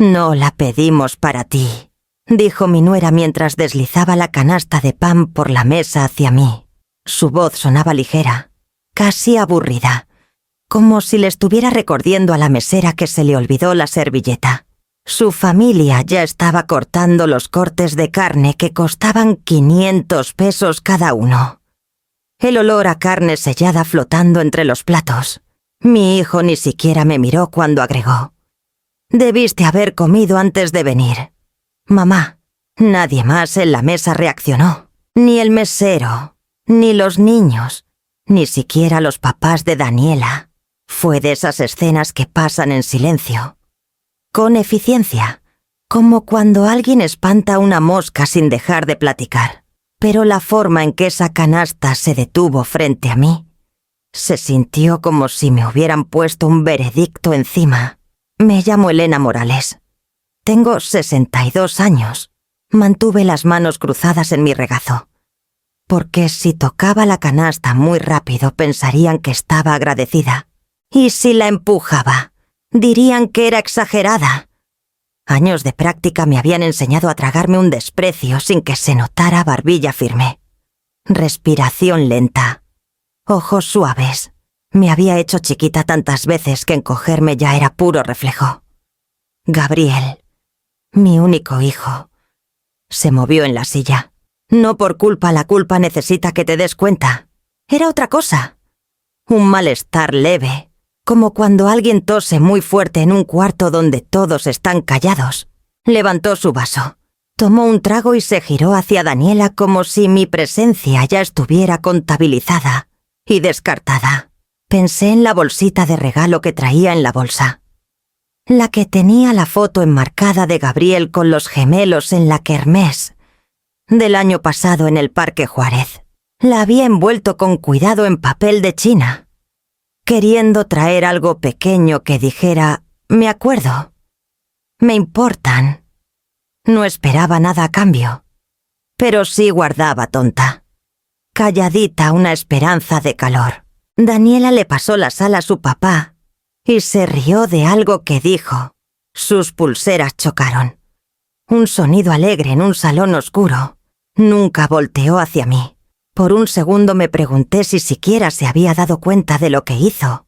No la pedimos para ti, dijo mi nuera mientras deslizaba la canasta de pan por la mesa hacia mí. Su voz sonaba ligera, casi aburrida, como si le estuviera recordando a la mesera que se le olvidó la servilleta. Su familia ya estaba cortando los cortes de carne que costaban 500 pesos cada uno. El olor a carne sellada flotando entre los platos. Mi hijo ni siquiera me miró cuando agregó: «Debiste haber comido antes de venir». «Mamá». Nadie más en la mesa reaccionó. Ni el mesero, ni los niños, ni siquiera los papás de Daniela. Fue de esas escenas que pasan en silencio, con eficiencia, como cuando alguien espanta una mosca sin dejar de platicar. Pero la forma en que esa canasta se detuvo frente a mí se sintió como si me hubieran puesto un veredicto encima. Me llamo Elena Morales. Tengo 62 años. Mantuve las manos cruzadas en mi regazo, porque si tocaba la canasta muy rápido pensarían que estaba agradecida. Y si la empujaba, dirían que era exagerada. Años de práctica me habían enseñado a tragarme un desprecio sin que se notara barbilla firme. Respiración lenta. Ojos suaves. Me había hecho chiquita tantas veces que encogerme ya era puro reflejo. Gabriel, mi único hijo. Se movió en la silla. No por culpa, la culpa necesita que te des cuenta. Era otra cosa. Un malestar leve, como cuando alguien tose muy fuerte en un cuarto donde todos están callados. Levantó su vaso, tomó un trago y se giró hacia Daniela como si mi presencia ya estuviera contabilizada y descartada. Pensé en la bolsita de regalo que traía en la bolsa. La que tenía la foto enmarcada de Gabriel con los gemelos en la kermés del año pasado en el Parque Juárez. La había envuelto con cuidado en papel de China, queriendo traer algo pequeño que dijera: me acuerdo, me importan. No esperaba nada a cambio, pero sí guardaba tonta, calladita, una esperanza de calor. Daniela le pasó la sal a su papá y se rió de algo que dijo. Sus pulseras chocaron. Un sonido alegre en un salón oscuro. Nunca volteó hacia mí. Por un segundo me pregunté si siquiera se había dado cuenta de lo que hizo,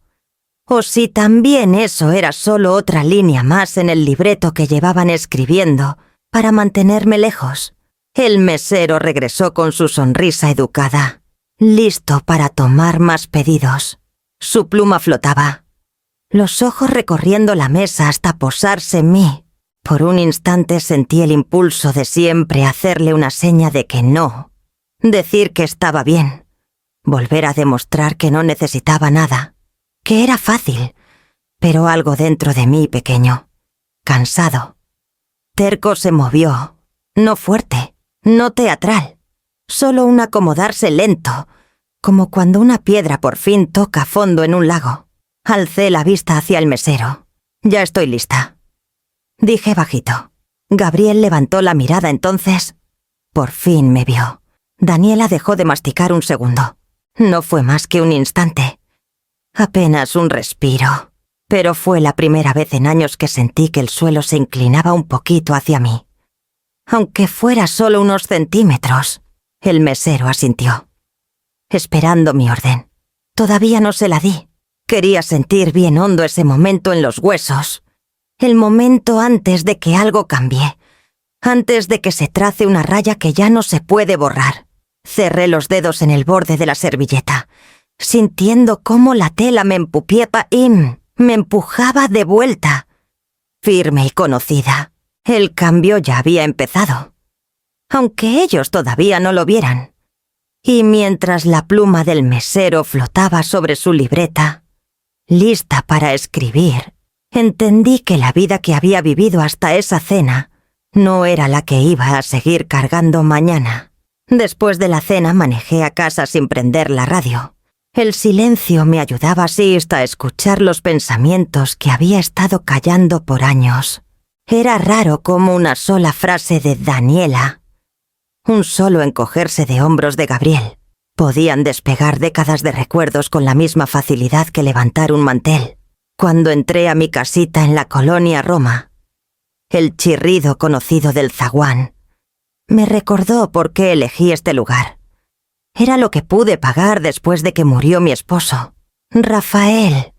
o si también eso era solo otra línea más en el libreto que llevaban escribiendo para mantenerme lejos. El mesero regresó con su sonrisa educada, listo para tomar más pedidos. Su pluma flotaba, los ojos recorriendo la mesa hasta posarse en mí. Por un instante sentí el impulso de siempre hacerle una seña de que no, decir que estaba bien, volver a demostrar que no necesitaba nada, que era fácil, pero algo dentro de mí pequeño, cansado, terco se movió, no fuerte, no teatral, solo un acomodarse lento, como cuando una piedra por fin toca fondo en un lago. Alcé la vista hacia el mesero. «Ya estoy lista», dije bajito. Gabriel levantó la mirada entonces. Por fin me vio. Daniela dejó de masticar un segundo. No fue más que un instante. Apenas un respiro. Pero fue la primera vez en años que sentí que el suelo se inclinaba un poquito hacia mí. Aunque fuera solo unos centímetros. El mesero asintió, esperando mi orden. Todavía no se la di. Quería sentir bien hondo ese momento en los huesos. El momento antes de que algo cambie. Antes de que se trace una raya que ya no se puede borrar. Cerré los dedos en el borde de la servilleta, sintiendo cómo la tela me empupiaba y me empujaba de vuelta. Firme y conocida. El cambio ya había empezado, aunque ellos todavía no lo vieran. Y mientras la pluma del mesero flotaba sobre su libreta, lista para escribir, entendí que la vida que había vivido hasta esa cena no era la que iba a seguir cargando mañana. Después de la cena manejé a casa sin prender la radio. El silencio me ayudaba así hasta escuchar los pensamientos que había estado callando por años. Era raro cómo una sola frase de Daniela, un solo encogerse de hombros de Gabriel, podían despegar décadas de recuerdos con la misma facilidad que levantar un mantel. Cuando entré a mi casita en la colonia Roma, el chirrido conocido del zaguán. Me recordó por qué elegí este lugar. Era lo que pude pagar después de que murió mi esposo. Rafael.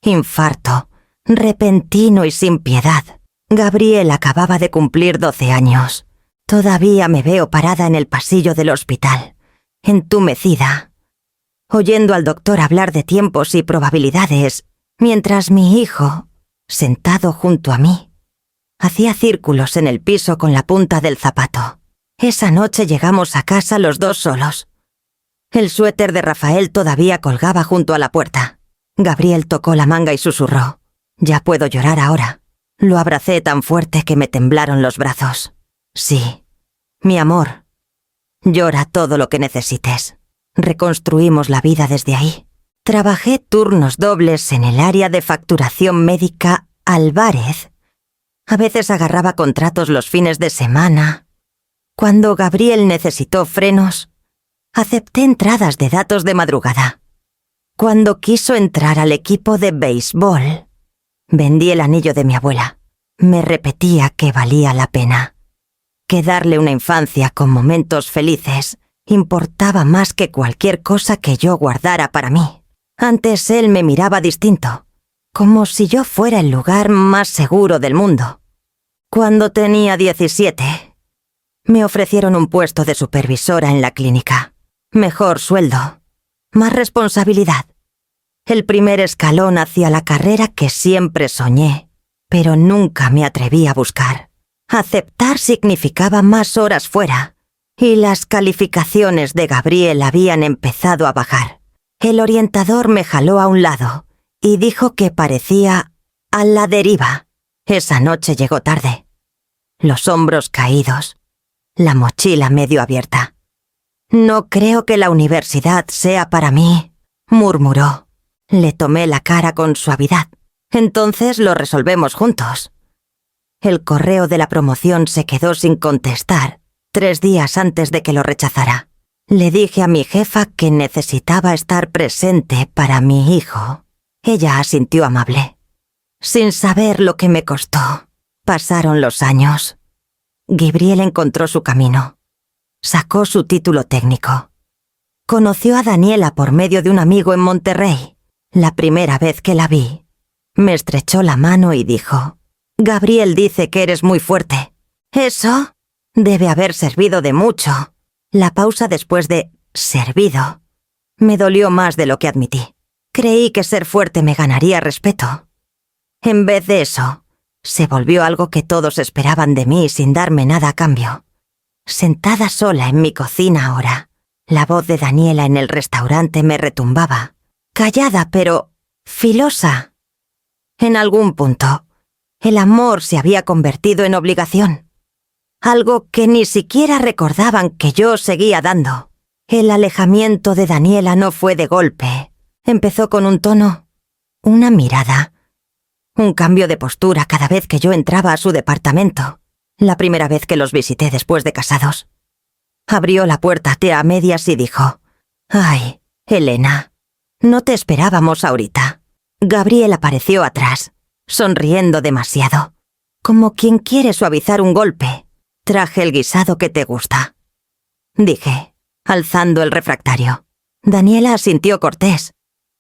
Infarto. Repentino y sin piedad. Gabriel acababa de cumplir 12 años. Todavía me veo parada en el pasillo del hospital, entumecida, oyendo al doctor hablar de tiempos y probabilidades, mientras mi hijo, sentado junto a mí, hacía círculos en el piso con la punta del zapato. Esa noche llegamos a casa los dos solos. El suéter de Rafael todavía colgaba junto a la puerta. Gabriel tocó la manga y susurró: «Ya puedo llorar ahora». Lo abracé tan fuerte que me temblaron los brazos. «Sí, mi amor. Llora todo lo que necesites». Reconstruimos la vida desde ahí. Trabajé turnos dobles en el área de facturación médica Álvarez. A veces agarraba contratos los fines de semana. Cuando Gabriel necesitó frenos, acepté entradas de datos de madrugada. Cuando quiso entrar al equipo de béisbol, vendí el anillo de mi abuela. Me repetía que valía la pena, que darle una infancia con momentos felices importaba más que cualquier cosa que yo guardara para mí. Antes él me miraba distinto, como si yo fuera el lugar más seguro del mundo. Cuando tenía 17, me ofrecieron un puesto de supervisora en la clínica. Mejor sueldo, más responsabilidad. El primer escalón hacia la carrera que siempre soñé, pero nunca me atreví a buscar. Aceptar significaba más horas fuera, y las calificaciones de Gabriel habían empezado a bajar. El orientador me jaló a un lado y dijo que parecía a la deriva. Esa noche llegó tarde. Los hombros caídos, la mochila medio abierta. «No creo que la universidad sea para mí», murmuró. Le tomé la cara con suavidad. «Entonces lo resolvemos juntos». El correo de la promoción se quedó sin contestar 3 días antes de que lo rechazara. Le dije a mi jefa que necesitaba estar presente para mi hijo. Ella asintió amable. Sin saber lo que me costó. Pasaron los años. Gabriel encontró su camino. Sacó su título técnico. Conoció a Daniela por medio de un amigo en Monterrey. La primera vez que la vi, me estrechó la mano y dijo: «Gabriel dice que eres muy fuerte». «Eso debe haber servido de mucho». La pausa después de «servido» me dolió más de lo que admití. Creí que ser fuerte me ganaría respeto. En vez de eso, se volvió algo que todos esperaban de mí sin darme nada a cambio. Sentada sola en mi cocina ahora, la voz de Daniela en el restaurante me retumbaba, callada pero filosa. En algún punto, el amor se había convertido en obligación. Algo que ni siquiera recordaban que yo seguía dando. El alejamiento de Daniela no fue de golpe. Empezó con un tono, una mirada, un cambio de postura cada vez que yo entraba a su departamento. La primera vez que los visité después de casados. Abrió la puerta a medias y dijo: «Ay, Elena, no te esperábamos ahorita». Gabriel apareció atrás, sonriendo demasiado, como quien quiere suavizar un golpe. «Traje el guisado que te gusta», dije, alzando el refractario. Daniela asintió cortés,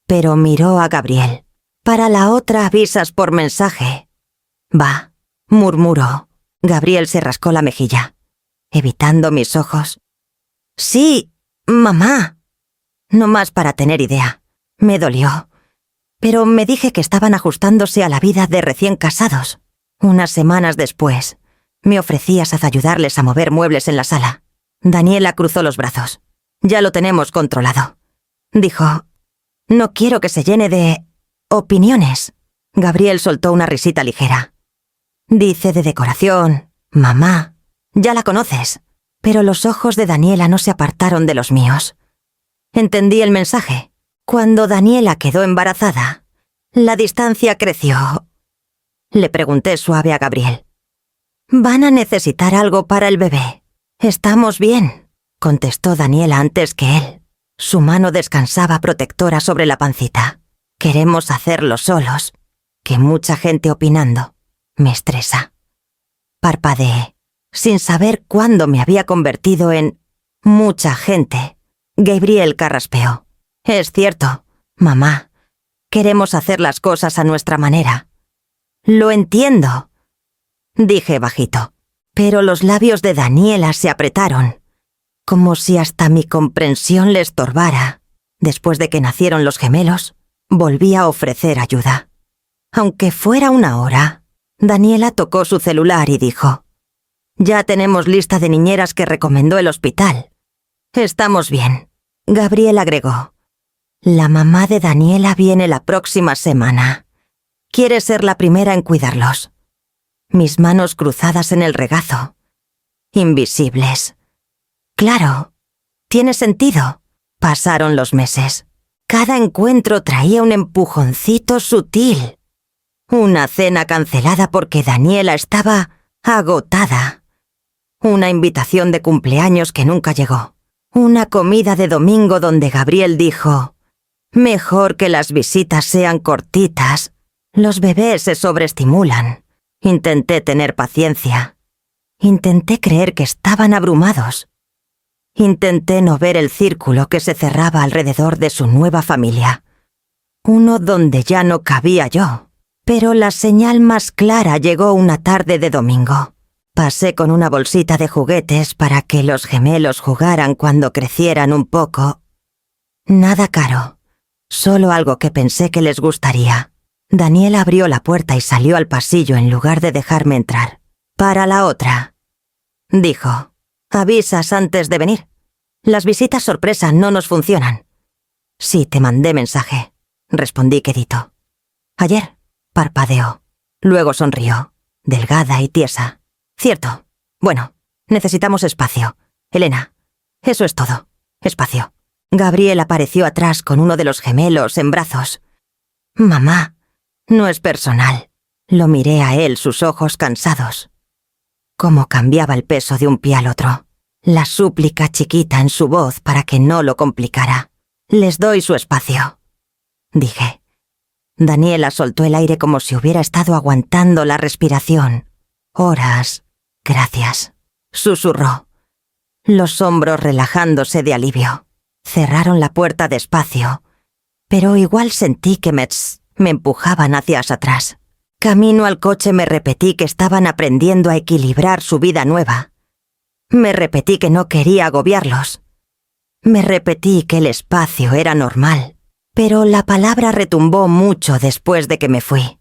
pero miró a Gabriel. «Para la otra avisas por mensaje». «Va», murmuró. Gabriel se rascó la mejilla, evitando mis ojos. «Sí, mamá». No más para tener idea. Me dolió. Pero me dije que estaban ajustándose a la vida de recién casados. Unas semanas después, me ofrecías a ayudarles a mover muebles en la sala. Daniela cruzó los brazos. «Ya lo tenemos controlado», dijo. «No quiero que se llene de opiniones». Gabriel soltó una risita ligera. «Dice de decoración, mamá. Ya la conoces». Pero los ojos de Daniela no se apartaron de los míos. Entendí el mensaje. Cuando Daniela quedó embarazada, la distancia creció. Le pregunté suave a Gabriel: «¿Van a necesitar algo para el bebé?» «Estamos bien», contestó Daniela antes que él. Su mano descansaba protectora sobre la pancita. «Queremos hacerlo solos, que mucha gente opinando me estresa». Parpadeé, sin saber cuándo me había convertido en mucha gente. Gabriel carraspeó. Es cierto, mamá. Queremos hacer las cosas a nuestra manera. Lo entiendo, dije bajito, pero los labios de Daniela se apretaron, como si hasta mi comprensión le estorbara. Después de que nacieron los gemelos, volví a ofrecer ayuda. Aunque fuera una hora, Daniela tocó su celular y dijo: «Ya tenemos lista de niñeras que recomendó el hospital. Estamos bien». Gabriel agregó: «La mamá de Daniela viene la próxima semana. Quiere ser la primera en cuidarlos». Mis manos cruzadas en el regazo. Invisibles. Claro, tiene sentido. Pasaron los meses. Cada encuentro traía un empujoncito sutil. Una cena cancelada porque Daniela estaba agotada. Una invitación de cumpleaños que nunca llegó. Una comida de domingo donde Gabriel dijo: «Mejor que las visitas sean cortitas. Los bebés se sobreestimulan». Intenté tener paciencia. Intenté creer que estaban abrumados. Intenté no ver el círculo que se cerraba alrededor de su nueva familia. Uno donde ya no cabía yo. Pero la señal más clara llegó una tarde de domingo. Pasé con una bolsita de juguetes para que los gemelos jugaran cuando crecieran un poco. Nada caro, solo algo que pensé que les gustaría. Daniela abrió la puerta y salió al pasillo en lugar de dejarme entrar. «Para la otra», dijo. «Avisas antes de venir. Las visitas sorpresa no nos funcionan». «Sí, te mandé mensaje», respondí quedito. «Ayer», parpadeó. Luego sonrió, delgada y tiesa. «Cierto. Bueno, necesitamos espacio. Elena, eso es todo. Espacio». Gabriel apareció atrás con uno de los gemelos en brazos. «Mamá, no es personal». Lo miré a él, sus ojos cansados. Cómo cambiaba el peso de un pie al otro. La súplica chiquita en su voz para que no lo complicara. «Les doy su espacio», dije. Daniela soltó el aire como si hubiera estado aguantando la respiración. «Horas. Gracias», susurró. Los hombros relajándose de alivio. Cerraron la puerta despacio, pero igual sentí que me empujaban hacia atrás. Camino al coche me repetí que estaban aprendiendo a equilibrar su vida nueva. Me repetí que no quería agobiarlos. Me repetí que el espacio era normal, pero la palabra retumbó mucho después de que me fui.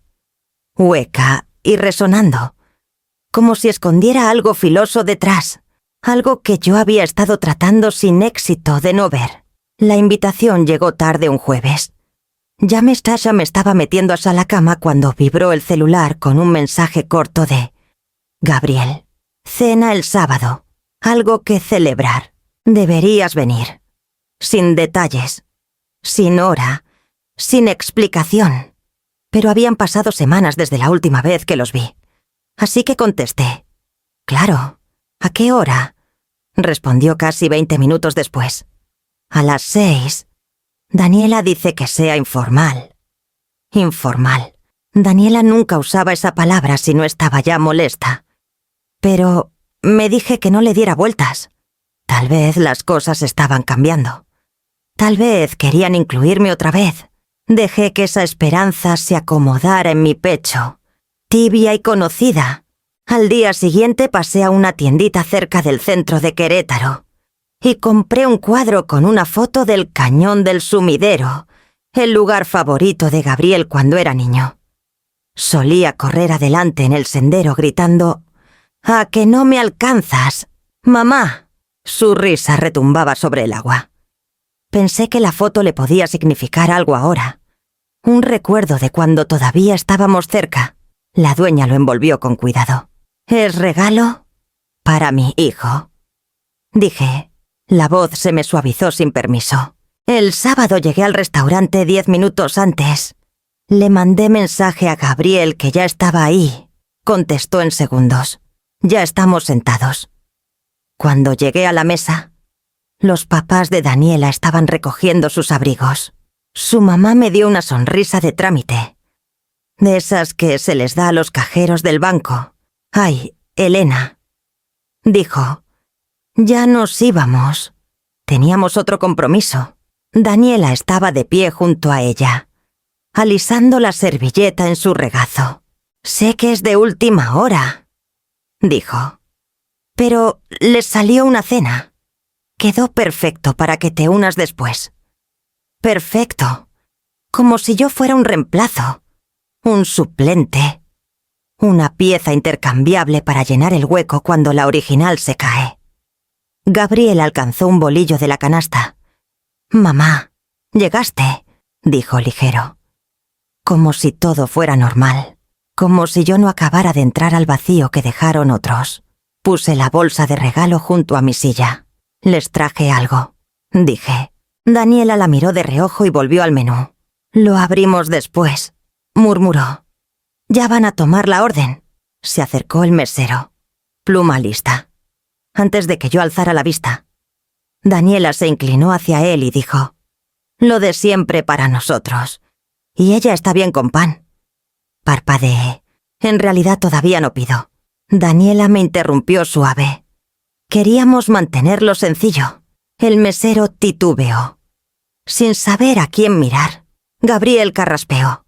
Hueca y resonando, como si escondiera algo filoso detrás, algo que yo había estado tratando sin éxito de no ver. La invitación llegó tarde un jueves. Ya me estaba metiendo a la cama cuando vibró el celular con un mensaje corto de: «Gabriel, cena el sábado. Algo que celebrar. Deberías venir». Sin detalles, sin hora, sin explicación. Pero habían pasado semanas desde la última vez que los vi. Así que contesté: «Claro. ¿A qué hora?», respondió casi 20 minutos después. «A las 6. Daniela dice que sea informal». Informal. Daniela nunca usaba esa palabra si no estaba ya molesta. Pero me dije que no le diera vueltas. Tal vez las cosas estaban cambiando. Tal vez querían incluirme otra vez. Dejé que esa esperanza se acomodara en mi pecho, tibia y conocida. Al día siguiente pasé a una tiendita cerca del centro de Querétaro y compré un cuadro con una foto del Cañón del Sumidero, el lugar favorito de Gabriel cuando era niño. Solía correr adelante en el sendero gritando: «¡A que no me alcanzas, mamá!». Su risa retumbaba sobre el agua. Pensé que la foto le podía significar algo ahora. Un recuerdo de cuando todavía estábamos cerca. La dueña lo envolvió con cuidado. «¿Es regalo?». «Para mi hijo», dije. La voz se me suavizó sin permiso. El sábado llegué al restaurante 10 minutos antes. Le mandé mensaje a Gabriel que ya estaba ahí. Contestó en segundos. «Ya estamos sentados». Cuando llegué a la mesa, los papás de Daniela estaban recogiendo sus abrigos. Su mamá me dio una sonrisa de trámite, de esas que se les da a los cajeros del banco. Ay, Elena. Dijo. Ya nos íbamos. Teníamos otro compromiso. Daniela estaba de pie junto a ella, alisando la servilleta en su regazo. Sé que es de última hora, dijo. Pero les salió una cena. Quedó perfecto para que te unas después. Perfecto. Como si yo fuera un reemplazo, un suplente, una pieza intercambiable para llenar el hueco cuando la original se cae. Gabriel alcanzó un bolillo de la canasta. «Mamá, llegaste», dijo ligero. Como si todo fuera normal, como si yo no acabara de entrar al vacío que dejaron otros. Puse la bolsa de regalo junto a mi silla. «Les traje algo», dije. Daniela la miró de reojo y volvió al menú. «Lo abrimos después», murmuró. «Ya van a tomar la orden». Se acercó el mesero. Pluma lista. Antes de que yo alzara la vista, Daniela se inclinó hacia él y dijo: «Lo de siempre para nosotros. Y ella está bien con pan». Parpadeé. En realidad todavía no pido. Daniela me interrumpió suave. Queríamos mantenerlo sencillo. El mesero titubeó. Sin saber a quién mirar, Gabriel carraspeó.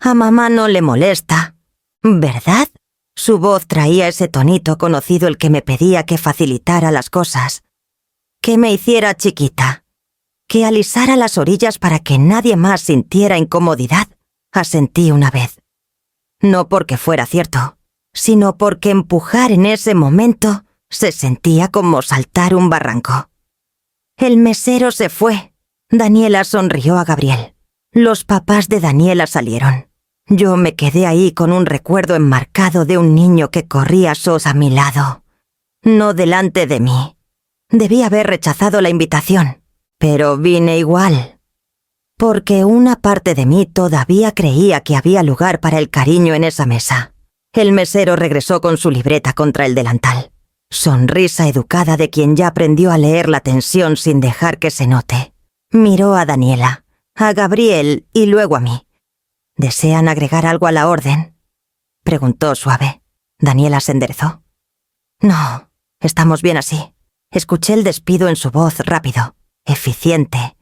«A mamá no le molesta, ¿verdad?» Su voz traía ese tonito conocido, el que me pedía que facilitara las cosas, que me hiciera chiquita, que alisara las orillas para que nadie más sintiera incomodidad. Asentí una vez. No porque fuera cierto, sino porque empujar en ese momento se sentía como saltar un barranco. El mesero se fue. Daniela sonrió a Gabriel. Los papás de Daniela salieron. Yo me quedé ahí con un recuerdo enmarcado de un niño que corría a mi lado, no delante de mí. Debí haber rechazado la invitación, pero vine igual, porque una parte de mí todavía creía que había lugar para el cariño en esa mesa. El mesero regresó con su libreta contra el delantal. Sonrisa educada de quien ya aprendió a leer la tensión sin dejar que se note. Miró a Daniela, a Gabriel y luego a mí. «¿Desean agregar algo a la orden?», preguntó suave. Daniela se enderezó. «No, estamos bien así». Escuché el despido en su voz, rápido, eficiente,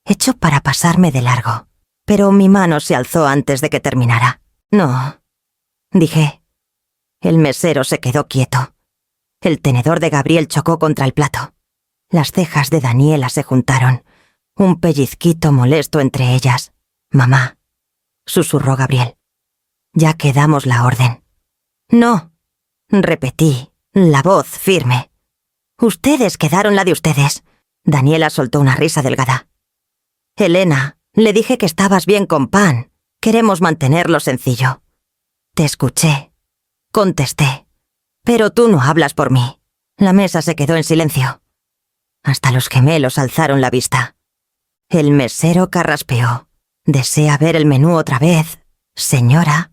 hecho para pasarme de largo. Pero mi mano se alzó antes de que terminara. «No», dije. El mesero se quedó quieto. El tenedor de Gabriel chocó contra el plato. Las cejas de Daniela se juntaron, un pellizquito molesto entre ellas. «Mamá», susurró Gabriel. «Ya quedamos la orden». «No», repetí, la voz firme. «Ustedes quedaron la de ustedes». Daniela soltó una risa delgada. «Elena, le dije que estabas bien con pan. Queremos mantenerlo sencillo». «Te escuché», contesté. «Pero tú no hablas por mí». La mesa se quedó en silencio. Hasta los gemelos alzaron la vista. El mesero carraspeó. «¿Desea ver el menú otra vez, señora?»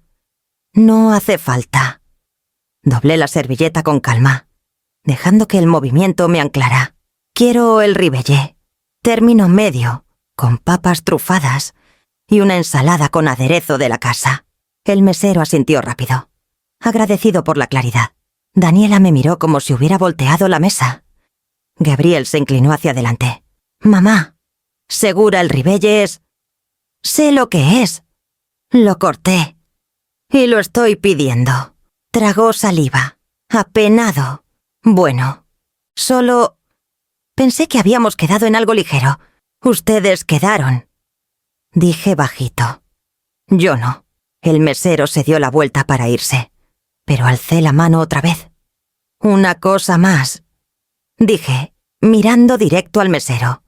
«No hace falta». Doblé la servilleta con calma, dejando que el movimiento me anclara. «Quiero el ribeye, término medio, con papas trufadas y una ensalada con aderezo de la casa». El mesero asintió rápido, agradecido por la claridad. Daniela me miró como si hubiera volteado la mesa. Gabriel se inclinó hacia adelante. «Mamá, ¿segura el ribeye es...?» «Sé lo que es». Lo corté. «Y lo estoy pidiendo». Tragó saliva. Apenado. «Bueno, solo... pensé que habíamos quedado en algo ligero. Ustedes quedaron». Dije bajito. «Yo no». El mesero se dio la vuelta para irse, pero alcé la mano otra vez. «Una cosa más», dije, mirando directo al mesero.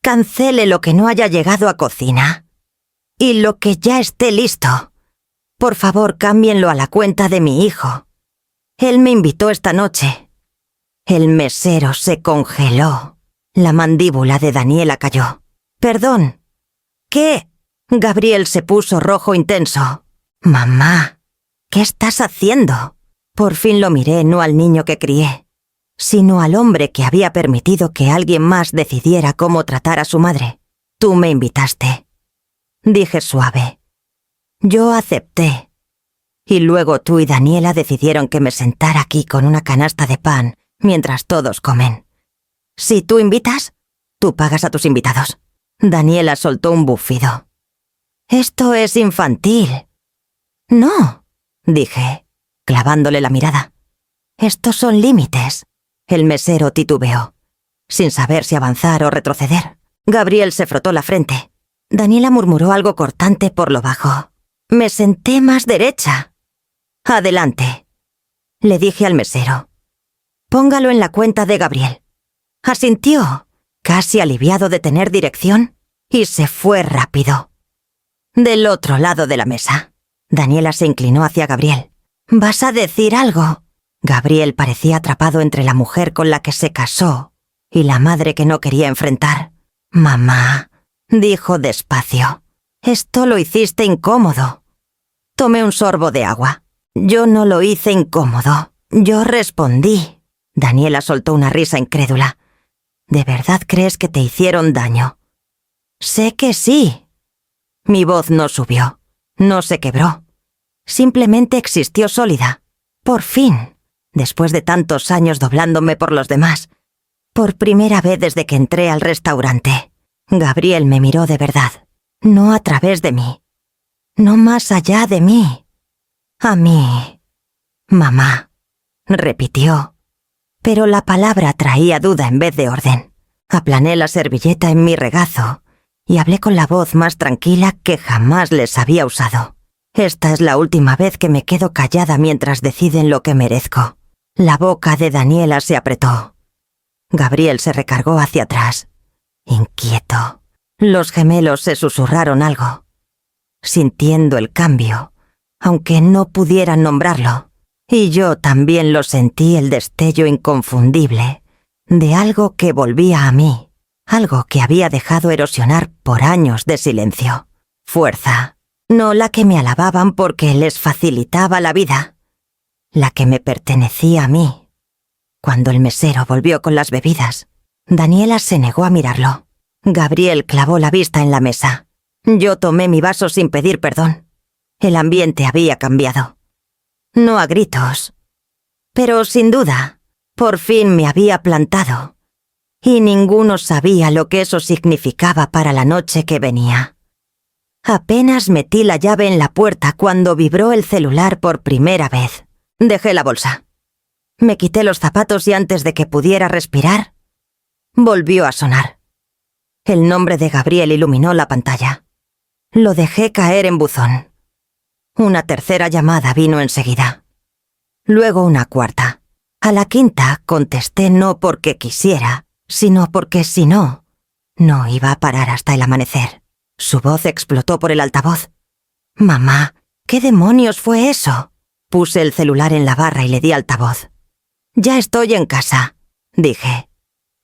«Cancele lo que no haya llegado a cocina. Y lo que ya esté listo. Por favor, cámbienlo a la cuenta de mi hijo. Él me invitó esta noche». El mesero se congeló. La mandíbula de Daniela cayó. «Perdón». «¿Qué?» Gabriel se puso rojo intenso. «Mamá, ¿qué estás haciendo?» Por fin lo miré, no al niño que crié, sino al hombre que había permitido que alguien más decidiera cómo tratar a su madre. «Tú me invitaste», dije suave. «Yo acepté». Y luego tú y Daniela decidieron que me sentara aquí con una canasta de pan mientras todos comen. Si tú invitas, tú pagas a tus invitados. Daniela soltó un bufido. Esto es infantil. No, dije, clavándole la mirada. Estos son límites. El mesero titubeó, sin saber si avanzar o retroceder. Gabriel se frotó la frente. Daniela murmuró algo cortante por lo bajo. Me senté más derecha. Adelante, le dije al mesero. Póngalo en la cuenta de Gabriel. Asintió, casi aliviado de tener dirección, y se fue rápido. Del otro lado de la mesa, Daniela se inclinó hacia Gabriel. ¿Vas a decir algo? Gabriel parecía atrapado entre la mujer con la que se casó y la madre que no quería enfrentar. Mamá, dijo despacio, esto lo hiciste incómodo. Tomé un sorbo de agua. Yo no lo hice incómodo. Yo respondí. Daniela soltó una risa incrédula. ¿De verdad crees que te hicieron daño? Sé que sí. Mi voz no subió, no se quebró. Simplemente existió sólida. Por fin, después de tantos años doblándome por los demás. Por primera vez desde que entré al restaurante, Gabriel me miró de verdad. No a través de mí. No más allá de mí. A mí. Mamá, repitió. Pero la palabra traía duda en vez de orden. Aplané la servilleta en mi regazo y hablé con la voz más tranquila que jamás les había usado. Esta es la última vez que me quedo callada mientras deciden lo que merezco. La boca de Daniela se apretó. Gabriel se recargó hacia atrás, inquieto. Los gemelos se susurraron algo. Sintiendo el cambio, aunque no pudieran nombrarlo. Y yo también lo sentí, el destello inconfundible de algo que volvía a mí, algo que había dejado erosionar por años de silencio. Fuerza, no la que me alababan porque les facilitaba la vida, la que me pertenecía a mí. Cuando el mesero volvió con las bebidas, Daniela se negó a mirarlo. Gabriel clavó la vista en la mesa. Yo tomé mi vaso sin pedir perdón. El ambiente había cambiado. No a gritos, pero sin duda, por fin me había plantado. Y ninguno sabía lo que eso significaba para la noche que venía. Apenas metí la llave en la puerta cuando vibró el celular por primera vez. Dejé la bolsa. Me quité los zapatos y antes de que pudiera respirar, volvió a sonar. El nombre de Gabriel iluminó la pantalla. Lo dejé caer en buzón. Una tercera llamada vino enseguida. Luego una cuarta. A la quinta contesté no porque quisiera, sino porque si no, no iba a parar hasta el amanecer. Su voz explotó por el altavoz. Mamá, ¿qué demonios fue eso? Puse el celular en la barra y le di altavoz. Ya estoy en casa, dije.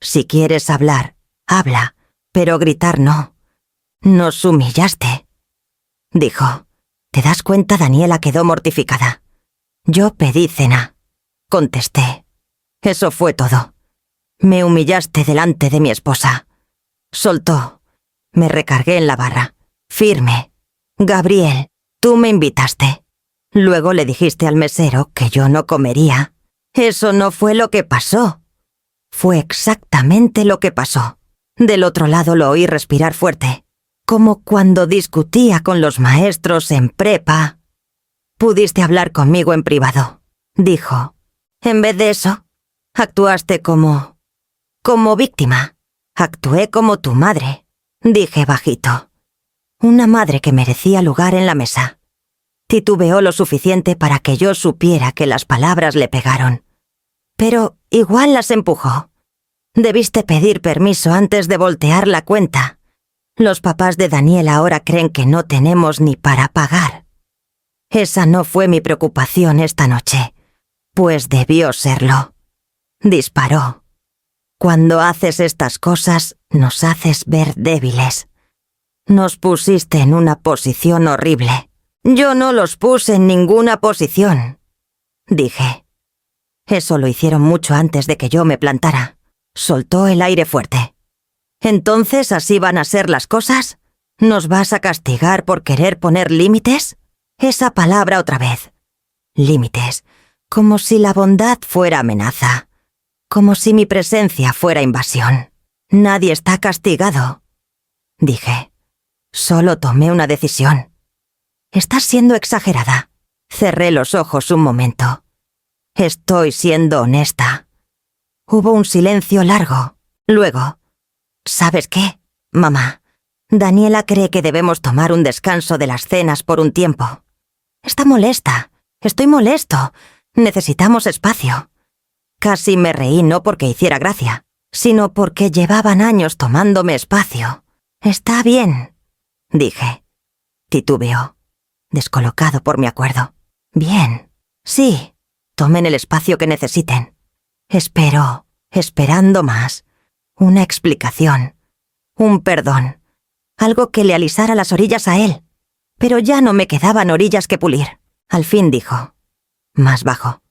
Si quieres hablar, habla, pero gritar no. Nos humillaste, dijo. ¿Te das cuenta? Daniela quedó mortificada. Yo pedí cena, contesté. Eso fue todo. Me humillaste delante de mi esposa. Soltó. Me recargué en la barra, firme. Gabriel, tú me invitaste. Luego le dijiste al mesero que yo no comería. Eso no fue lo que pasó. Fue exactamente lo que pasó. Del otro lado lo oí respirar fuerte, como cuando discutía con los maestros en prepa. Pudiste hablar conmigo en privado, dijo. En vez de eso, actuaste como víctima. Actué como tu madre, dije bajito. Una madre que merecía lugar en la mesa. Titubeó lo suficiente para que yo supiera que las palabras le pegaron. Pero igual las empujó. Debiste pedir permiso antes de voltear la cuenta. Los papás de Daniela ahora creen que no tenemos ni para pagar. Esa no fue mi preocupación esta noche, pues debió serlo. Disparó. Cuando haces estas cosas, nos haces ver débiles. Nos pusiste en una posición horrible. Yo no los puse en ninguna posición, dije. Eso lo hicieron mucho antes de que yo me plantara. Soltó el aire fuerte. ¿Entonces así van a ser las cosas? ¿Nos vas a castigar por querer poner límites? Esa palabra otra vez. límites, como si la bondad fuera amenaza, como si mi presencia fuera invasión. Nadie está castigado, dije. Solo tomé una decisión. Estás siendo exagerada. Cerré los ojos un momento. Estoy siendo honesta. Hubo un silencio largo. Luego, ¿sabes qué, mamá? Daniela cree que debemos tomar un descanso de las cenas por un tiempo. Está molesta. Estoy molesto. Necesitamos espacio. Casi me reí no porque hiciera gracia, sino porque llevaban años tomándome espacio. Está bien, dije. Titubeó, descolocado por mi acuerdo. Bien, sí, tomen el espacio que necesiten. Espero, esperando más. Una explicación. Un perdón. Algo que le alisara las orillas a él. Pero ya no me quedaban orillas que pulir. Al fin dijo, más bajo.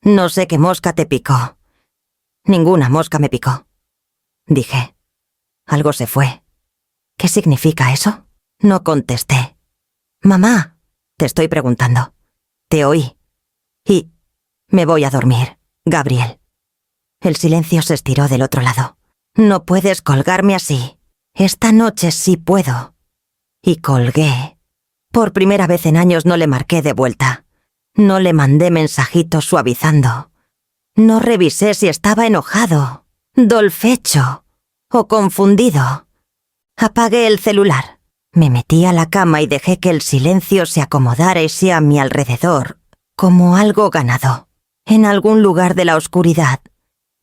No sé qué mosca te picó. Ninguna mosca me picó. Dije. Algo se fue. ¿Qué significa eso? No contesté. Mamá, te estoy preguntando. Te oí. Y me voy a dormir, Gabriel. El silencio se estiró del otro lado. No puedes colgarme así. Esta noche sí puedo. Y colgué. Por primera vez en años no le marqué de vuelta. No le mandé mensajitos suavizando. No revisé si estaba enojado, dolfecho o confundido. Apagué el celular. Me metí a la cama y dejé que el silencio se acomodara y sea a mi alrededor, como algo ganado. En algún lugar de la oscuridad,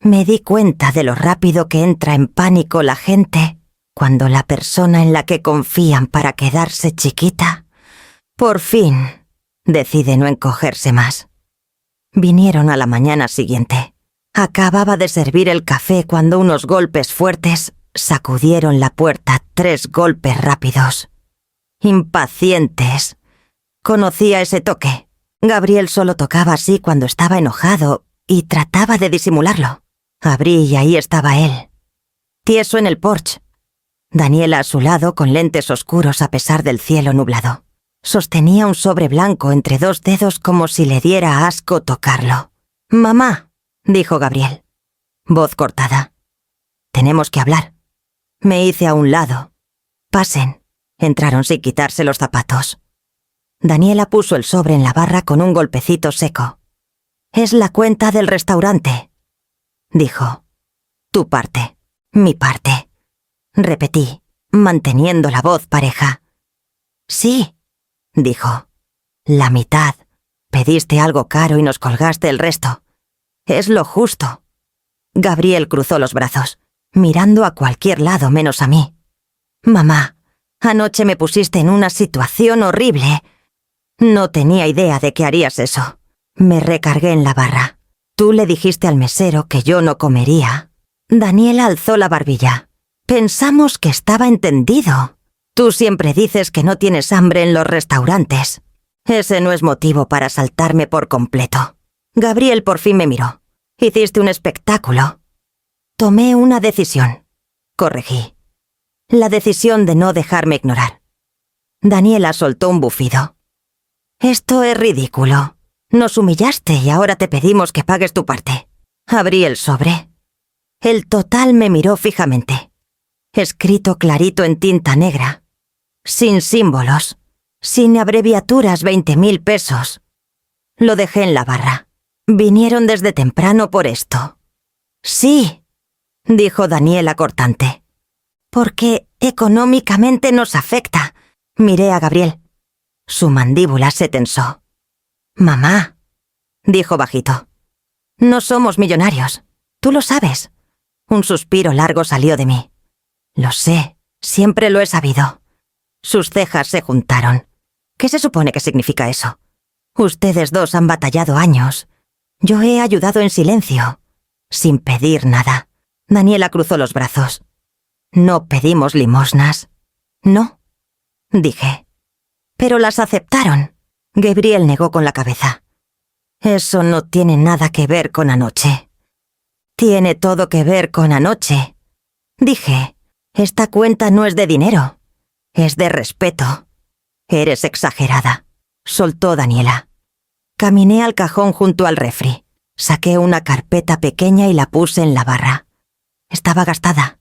me di cuenta de lo rápido que entra en pánico la gente cuando la persona en la que confían para quedarse chiquita, por fin, decide no encogerse más. Vinieron a la mañana siguiente. Acababa de servir el café cuando unos golpes fuertes sacudieron la puerta, 3 golpes rápidos. Impacientes. Conocía ese toque. Gabriel solo tocaba así cuando estaba enojado y trataba de disimularlo. Abrí y ahí estaba él, tieso en el porche. Daniela a su lado con lentes oscuros a pesar del cielo nublado. Sostenía un sobre blanco entre 2 dedos como si le diera asco tocarlo. «Mamá», dijo Gabriel. Voz cortada. «Tenemos que hablar». Me hice a un lado. «Pasen». Entraron sin quitarse los zapatos. Daniela puso el sobre en la barra con un golpecito seco. «Es la cuenta del restaurante», dijo. «Tu parte, mi parte», repetí, manteniendo la voz pareja. «Sí», dijo. «La mitad. Pediste algo caro y nos colgaste el resto. Es lo justo». Gabriel cruzó los brazos, mirando a cualquier lado menos a mí. «Mamá, anoche me pusiste en una situación horrible. No tenía idea de que harías eso. Me recargué en la barra. Tú le dijiste al mesero que yo no comería». Daniela alzó la barbilla. «Pensamos que estaba entendido. Tú siempre dices que no tienes hambre en los restaurantes. Ese no es motivo para saltarme por completo». Gabriel por fin me miró. «Hiciste un espectáculo». «Tomé una decisión», corregí. «La decisión de no dejarme ignorar». Daniela soltó un bufido. «Esto es ridículo. Nos humillaste y ahora te pedimos que pagues tu parte». Abrí el sobre. El total me miró fijamente. Escrito clarito en tinta negra. Sin símbolos. Sin abreviaturas, 20.000 pesos. Lo dejé en la barra. Vinieron desde temprano por esto. «Sí», dijo Daniela cortante. «Porque económicamente nos afecta». Miré a Gabriel. Su mandíbula se tensó. «Mamá», dijo bajito. «No somos millonarios. Tú lo sabes». Un suspiro largo salió de mí. «Lo sé, siempre lo he sabido». Sus cejas se juntaron. ¿Qué se supone que significa eso? Ustedes dos han batallado años. Yo he ayudado en silencio, sin pedir nada. Daniela cruzó los brazos. «No pedimos limosnas». «No», dije. «Pero las aceptaron». Gabriel negó con la cabeza. «Eso no tiene nada que ver con anoche». «Tiene todo que ver con anoche». Dije, «Esta cuenta no es de dinero, es de respeto». «Eres exagerada», soltó Daniela. Caminé al cajón junto al refri. Saqué una carpeta pequeña y la puse en la barra. Estaba gastada.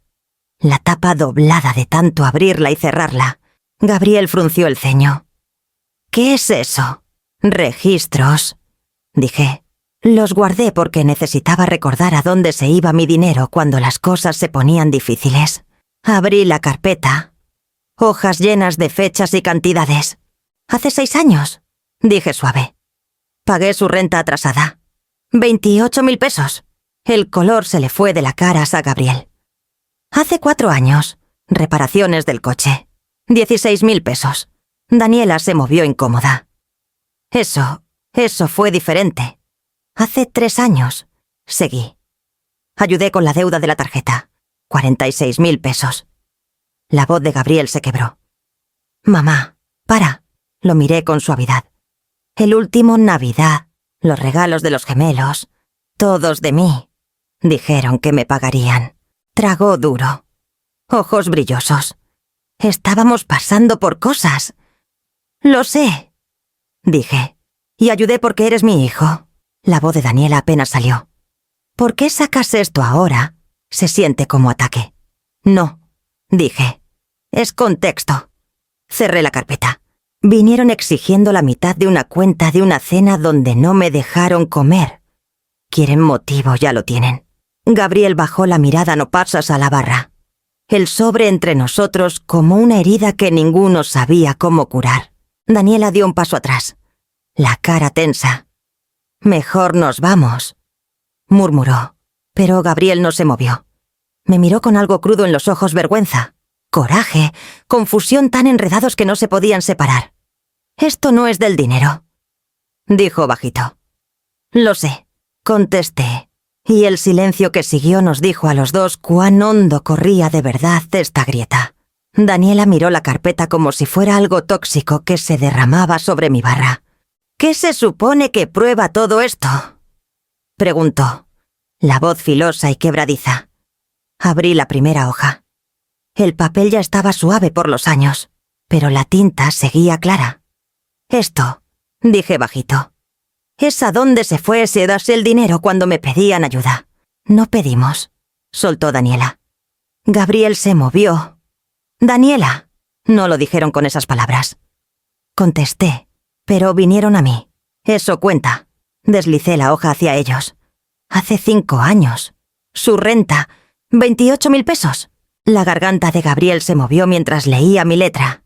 La tapa doblada de tanto abrirla y cerrarla. Gabriel frunció el ceño. «¿Qué es eso?» «Registros», dije. Los guardé porque necesitaba recordar a dónde se iba mi dinero cuando las cosas se ponían difíciles. Abrí la carpeta. Hojas llenas de fechas y cantidades. «Hace 6 años», dije suave. Pagué su renta atrasada. 28.000 pesos. El color se le fue de la cara a Gabriel. «Hace 4 años. Reparaciones del coche. 16.000 pesos. Daniela se movió incómoda. Eso fue diferente. Hace 3 años. Seguí. Ayudé con la deuda de la tarjeta. 46.000 pesos. La voz de Gabriel se quebró. «Mamá, para». Lo miré con suavidad. «El último Navidad, los regalos de los gemelos, todos de mí. Dijeron que me pagarían». Tragó duro. Ojos brillosos. «Estábamos pasando por cosas». «Lo sé», dije. «Y ayudé porque eres mi hijo». La voz de Daniela apenas salió. «¿Por qué sacas esto ahora?» Se siente como ataque. «No», dije. «Es contexto». Cerré la carpeta. Vinieron exigiendo la mitad de una cuenta de una cena donde no me dejaron comer. Quieren motivo, ya lo tienen. Gabriel bajó la mirada no pasas a la barra. El sobre entre nosotros como una herida que ninguno sabía cómo curar. Daniela dio un paso atrás. La cara tensa. «Mejor nos vamos», murmuró. Pero Gabriel no se movió. Me miró con algo crudo en los ojos, vergüenza, coraje, confusión tan enredados que no se podían separar. «Esto no es del dinero», dijo bajito. «Lo sé», contesté, y el silencio que siguió nos dijo a los dos cuán hondo corría de verdad esta grieta. Daniela miró la carpeta como si fuera algo tóxico que se derramaba sobre mi barra. «¿Qué se supone que prueba todo esto?», preguntó, la voz filosa y quebradiza. Abrí la primera hoja. El papel ya estaba suave por los años, pero la tinta seguía clara. «Esto», dije bajito, «es a dónde se fue ese das el dinero cuando me pedían ayuda». «No pedimos», soltó Daniela. Gabriel se movió. «Daniela», no lo dijeron con esas palabras. Contesté, pero vinieron a mí. «Eso cuenta». Deslicé la hoja hacia ellos. «Hace 5 años. Su renta, 28.000 pesos». La garganta de Gabriel se movió mientras leía mi letra.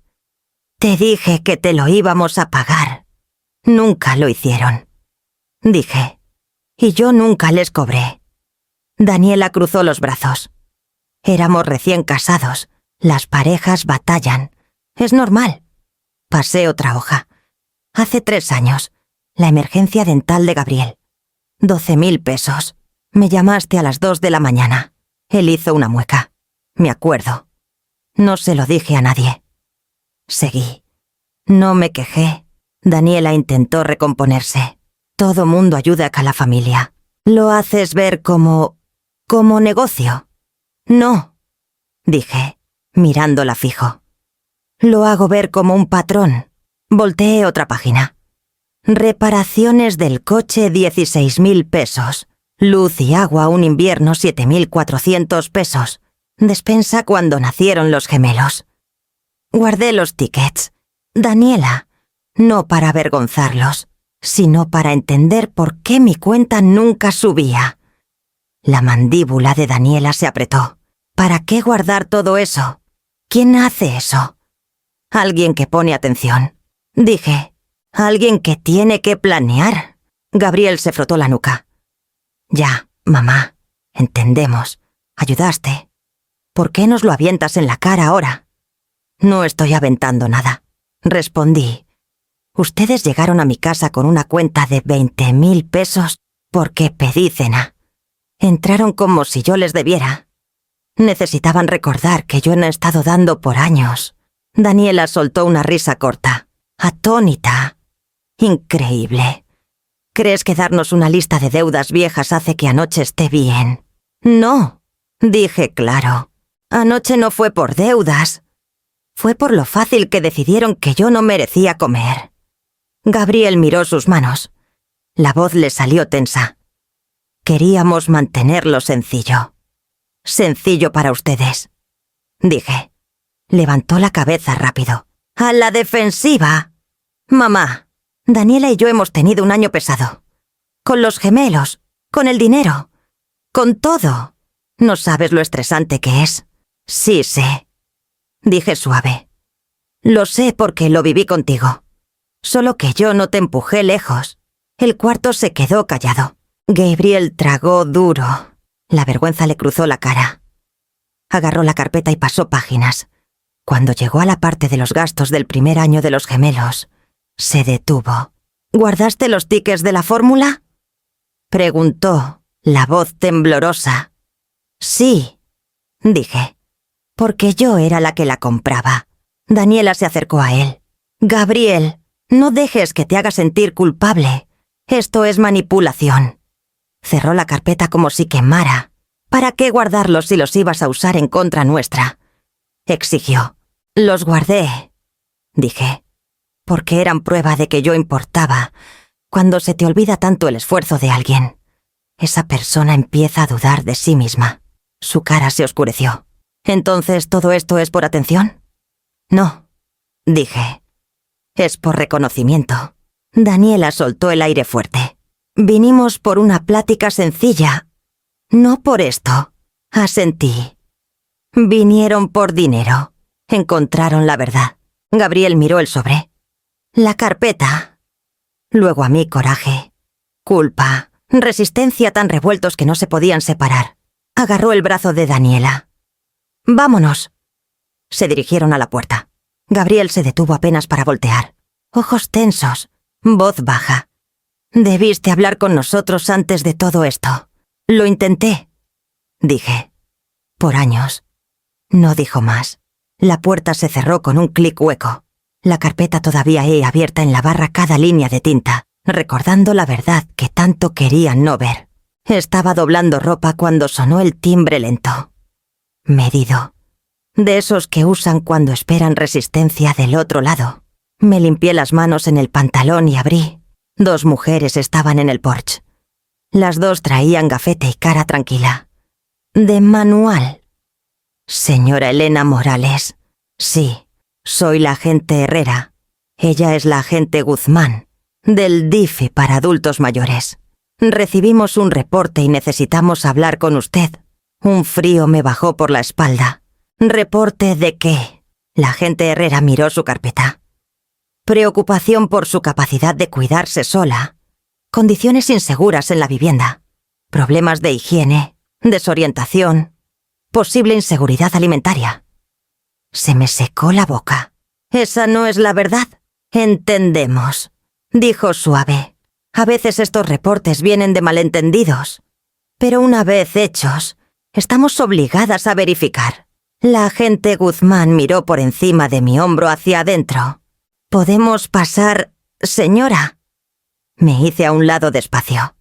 «Te dije que te lo íbamos a pagar. Nunca lo hicieron», dije. «Y yo nunca les cobré». Daniela cruzó los brazos. Éramos recién casados. Las parejas batallan. Es normal. Pasé otra hoja. «Hace 3 años. La emergencia dental de Gabriel. 12.000 pesos. Me llamaste a las 2 de la mañana». Él hizo una mueca. «Me acuerdo. No se lo dije a nadie». Seguí. No me quejé. Daniela intentó recomponerse. «Todo mundo ayuda a la familia. Lo haces ver como negocio». «No», dije, mirándola fijo. «Lo hago ver como un patrón». Volteé otra página. «Reparaciones del coche, 16.000 pesos. Luz y agua un invierno, 7.400 pesos. Despensa cuando nacieron los gemelos». Guardé los tickets. Daniela, no para avergonzarlos, sino para entender por qué mi cuenta nunca subía. La mandíbula de Daniela se apretó. ¿Para qué guardar todo eso? ¿Quién hace eso? Alguien que pone atención. Dije, alguien que tiene que planear. Gabriel se frotó la nuca. «Ya, mamá, entendemos. Ayudaste. ¿Por qué nos lo avientas en la cara ahora?» «No estoy aventando nada», respondí. «Ustedes llegaron a mi casa con una cuenta de 20.000 pesos porque pedí cena. Entraron como si yo les debiera. Necesitaban recordar que yo no he estado dando por años». Daniela soltó una risa corta, atónita. «Increíble. ¿Crees que darnos una lista de deudas viejas hace que anoche esté bien?» «No», dije claro. «Anoche no fue por deudas. Fue por lo fácil que decidieron que yo no merecía comer». Gabriel miró sus manos. La voz le salió tensa. Queríamos mantenerlo sencillo. Sencillo para ustedes, dije. Levantó la cabeza rápido. ¡A la defensiva! Mamá, Daniela y yo hemos tenido un año pesado. Con los gemelos, con el dinero, con todo. No sabes lo estresante que es. Sí sé, dije suave. Lo sé porque lo viví contigo. Solo que yo no te empujé lejos. El cuarto se quedó callado. Gabriel tragó duro. La vergüenza le cruzó la cara. Agarró la carpeta y pasó páginas. Cuando llegó a la parte de los gastos del primer año de los gemelos, se detuvo. ¿Guardaste los tickets de la fórmula?, preguntó, la voz temblorosa. Sí, dije, porque yo era la que la compraba. Daniela se acercó a él. Gabriel, no dejes que te haga sentir culpable. Esto es manipulación. Cerró la carpeta como si quemara. ¿Para qué guardarlos si los ibas a usar en contra nuestra?, exigió. Los guardé, dije, porque eran prueba de que yo importaba. Cuando se te olvida tanto el esfuerzo de alguien, esa persona empieza a dudar de sí misma. Su cara se oscureció. ¿Entonces todo esto es por atención? No, dije. Es por reconocimiento. Daniela soltó el aire fuerte. Vinimos por una plática sencilla. No por esto, asentí. Vinieron por dinero. Encontraron la verdad. Gabriel miró el sobre. La carpeta. Luego a mí coraje, culpa, resistencia tan revueltos que no se podían separar. Agarró el brazo de Daniela. «Vámonos». Se dirigieron a la puerta. Gabriel se detuvo apenas para voltear. Ojos tensos, voz baja. «Debiste hablar con nosotros antes de todo esto». «Lo intenté», dije. «Por años». No dijo más. La puerta se cerró con un clic hueco. La carpeta todavía abierta en la barra cada línea de tinta, recordando la verdad que tanto querían no ver. Estaba doblando ropa cuando sonó el timbre lento. Medido. De esos que usan cuando esperan resistencia del otro lado. Me limpié las manos en el pantalón y abrí. 2 mujeres estaban en el porche. Las 2 traían gafete y cara tranquila. De manual. Señora Elena Morales. Sí, soy la agente Herrera. Ella es la agente Guzmán, del DIF para adultos mayores. Recibimos un reporte y necesitamos hablar con usted. Un frío me bajó por la espalda. ¿Reporte de qué? La agente Herrera miró su carpeta. Preocupación por su capacidad de cuidarse sola. Condiciones inseguras en la vivienda. Problemas de higiene, desorientación. Posible inseguridad alimentaria. Se me secó la boca. Esa no es la verdad. Entendemos, dijo suave. A veces estos reportes vienen de malentendidos. Pero una vez hechos, estamos obligadas a verificar. La agente Guzmán miró por encima de mi hombro hacia adentro. ¿Podemos pasar, señora? Me hice a un lado despacio,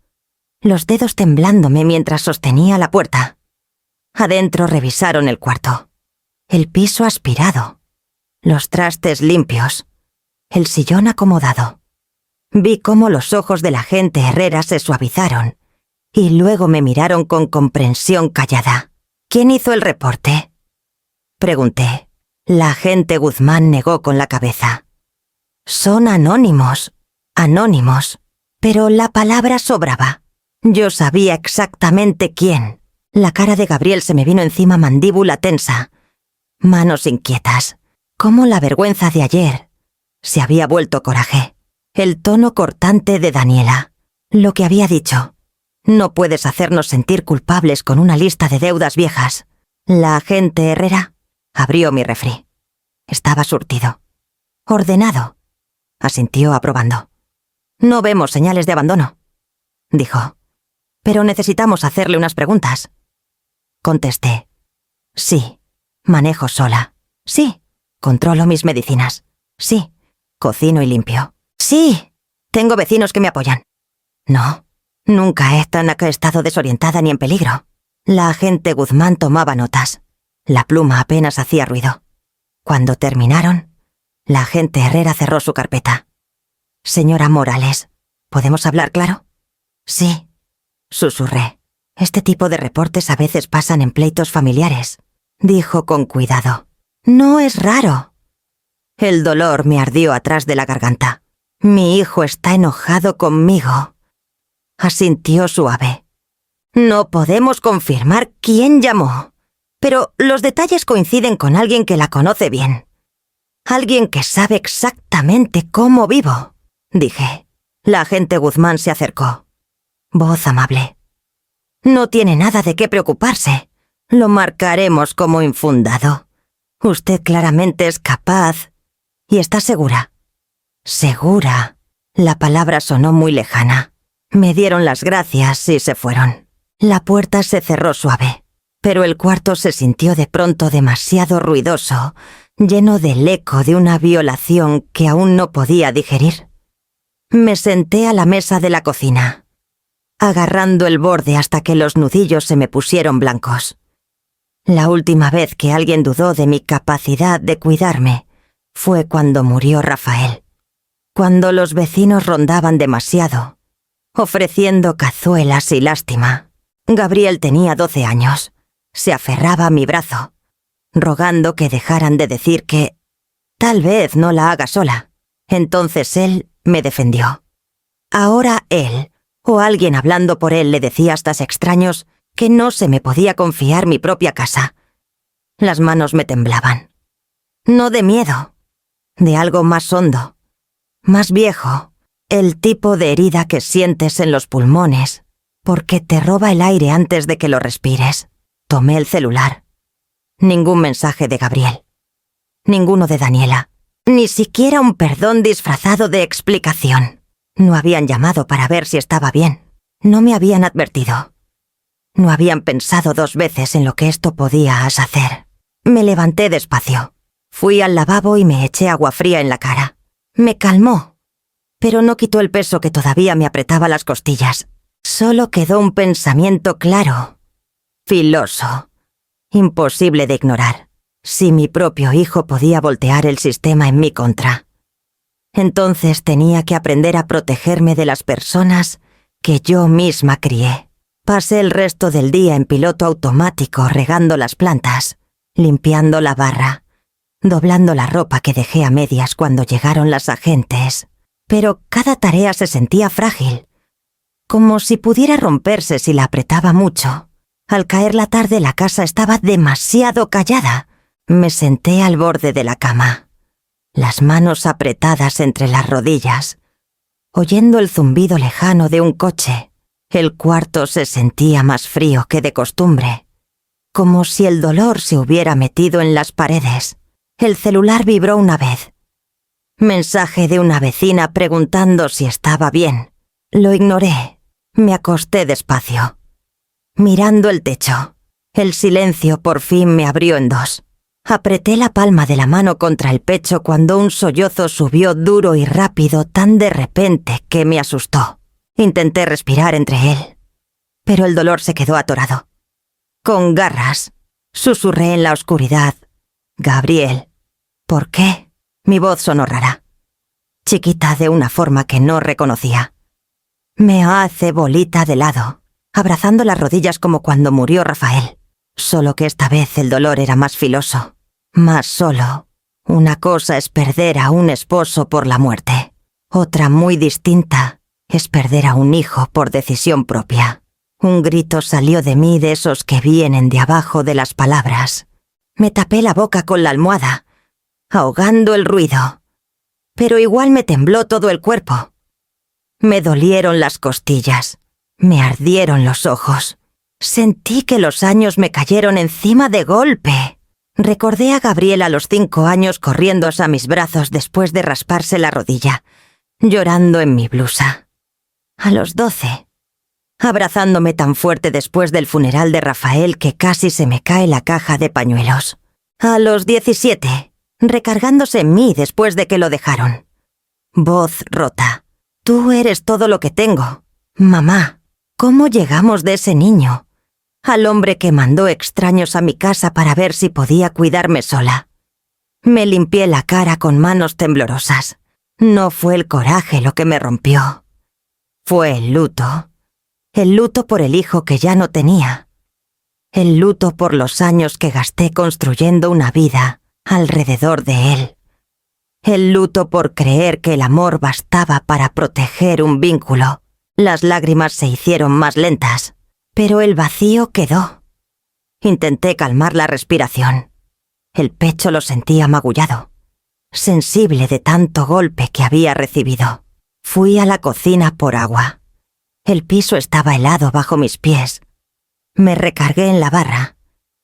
los dedos temblándome mientras sostenía la puerta. Adentro revisaron el cuarto. El piso aspirado. Los trastes limpios. El sillón acomodado. Vi cómo los ojos de la agente Herrera se suavizaron y luego me miraron con comprensión callada. ¿Quién hizo el reporte?, pregunté. La agente Guzmán negó con la cabeza. Son anónimos. Anónimos. Pero la palabra sobraba. Yo sabía exactamente quién. La cara de Gabriel se me vino encima, mandíbula tensa. Manos inquietas. Como la vergüenza de ayer se había vuelto coraje. El tono cortante de Daniela. Lo que había dicho. No puedes hacernos sentir culpables con una lista de deudas viejas. La agente Herrera abrió mi refri. Estaba surtido. Ordenado. Asintió aprobando. No vemos señales de abandono, dijo. Pero necesitamos hacerle unas preguntas. Contesté. Sí, manejo sola. Sí, controlo mis medicinas. Sí, cocino y limpio. Sí, tengo vecinos que me apoyan. No, nunca he estado desorientada ni en peligro. La agente Guzmán tomaba notas. La pluma apenas hacía ruido. Cuando terminaron, la agente Herrera cerró su carpeta. Señora Morales, ¿Podemos hablar claro? Sí, susurré. Este tipo de reportes a veces pasan en pleitos familiares, dijo con cuidado. No es raro. El dolor me ardió atrás de la garganta. Mi hijo está enojado conmigo. Asintió suave. No podemos confirmar quién llamó, pero los detalles coinciden con alguien que la conoce bien. Alguien que sabe exactamente cómo vivo, dije. La agente Guzmán se acercó. Voz amable. No tiene nada de qué preocuparse. Lo marcaremos como infundado. Usted claramente es capaz. ¿Y está segura? ¿Segura? La palabra sonó muy lejana. Me dieron las gracias y se fueron. La puerta se cerró suave, pero el cuarto se sintió de pronto demasiado ruidoso, lleno del eco de una violación que aún no podía digerir. Me senté a la mesa de la cocina, agarrando el borde hasta que los nudillos se me pusieron blancos. La última vez que alguien dudó de mi capacidad de cuidarme fue cuando murió Rafael, cuando los vecinos rondaban demasiado, ofreciendo cazuelas y lástima. Gabriel tenía 12 años. Se aferraba a mi brazo, rogando que dejaran de decir que tal vez no la haga sola. Entonces él me defendió. Ahora él, o alguien hablando por él, le decía a estos extraños que no se me podía confiar mi propia casa. Las manos me temblaban. No de miedo, de algo más hondo, más viejo, el tipo de herida que sientes en los pulmones, porque te roba el aire antes de que lo respires. Tomé el celular. Ningún mensaje de Gabriel. Ninguno de Daniela. Ni siquiera un perdón disfrazado de explicación. No habían llamado para ver si estaba bien. No me habían advertido. No habían pensado 2 veces en lo que esto podía hacer. Me levanté despacio. Fui al lavabo y me eché agua fría en la cara. Me calmó, pero no quitó el peso que todavía me apretaba las costillas. Solo quedó un pensamiento claro, filoso, imposible de ignorar. Si mi propio hijo podía voltear el sistema en mi contra, entonces tenía que aprender a protegerme de las personas que yo misma crié. Pasé el resto del día en piloto automático regando las plantas, limpiando la barra, doblando la ropa que dejé a medias cuando llegaron las agentes. Pero cada tarea se sentía frágil, como si pudiera romperse si la apretaba mucho. Al caer la tarde la casa estaba demasiado callada. Me senté al borde de la cama, las manos apretadas entre las rodillas, oyendo el zumbido lejano de un coche. El cuarto se sentía más frío que de costumbre, como si el dolor se hubiera metido en las paredes. El celular vibró una vez. Mensaje de una vecina preguntando si estaba bien. Lo ignoré. Me acosté despacio, mirando el techo. El silencio por fin me abrió en 2. Apreté la palma de la mano contra el pecho cuando un sollozo subió duro y rápido tan de repente que me asustó. Intenté respirar entre él, pero el dolor se quedó atorado. Con garras, susurré en la oscuridad. Gabriel. ¿Por qué? Mi voz sonó rara, chiquita de una forma que no reconocía. Me hace bolita de lado, abrazando las rodillas como cuando murió Rafael. Solo que esta vez el dolor era más filoso, más solo. Una cosa es perder a un esposo por la muerte. Otra muy distinta es perder a un hijo por decisión propia. Un grito salió de mí de esos que vienen de abajo de las palabras. Me tapé la boca con la almohada, ahogando el ruido. Pero igual me tembló todo el cuerpo. Me dolieron las costillas, me ardieron los ojos. Sentí que los años me cayeron encima de golpe. Recordé a Gabriel a los 5 años corriendo hacia mis brazos después de rasparse la rodilla, llorando en mi blusa. A los 12, abrazándome tan fuerte después del funeral de Rafael que casi se me cae la caja de pañuelos. A los 17, recargándose en mí después de que lo dejaron. Voz rota. Tú eres todo lo que tengo. Mamá, ¿cómo llegamos de ese niño al hombre que mandó extraños a mi casa para ver si podía cuidarme sola? Me limpié la cara con manos temblorosas. No fue el coraje lo que me rompió. Fue el luto. El luto por el hijo que ya no tenía. El luto por los años que gasté construyendo una vida alrededor de él. El luto por creer que el amor bastaba para proteger un vínculo. Las lágrimas se hicieron más lentas, pero el vacío quedó. Intenté calmar la respiración. El pecho lo sentía magullado, sensible de tanto golpe que había recibido. Fui a la cocina por agua. El piso estaba helado bajo mis pies. Me recargué en la barra,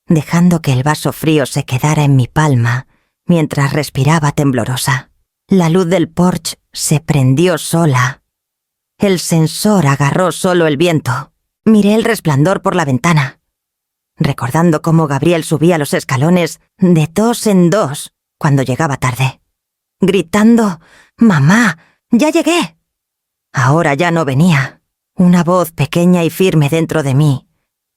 dejando que el vaso frío se quedara en mi palma mientras respiraba temblorosa. La luz del porche se prendió sola. El sensor agarró solo el viento. Miré el resplandor por la ventana, recordando cómo Gabriel subía los escalones de 2 en 2 cuando llegaba tarde, gritando: «¡Mamá, ya llegué!». Ahora ya no venía. Una voz pequeña y firme dentro de mí,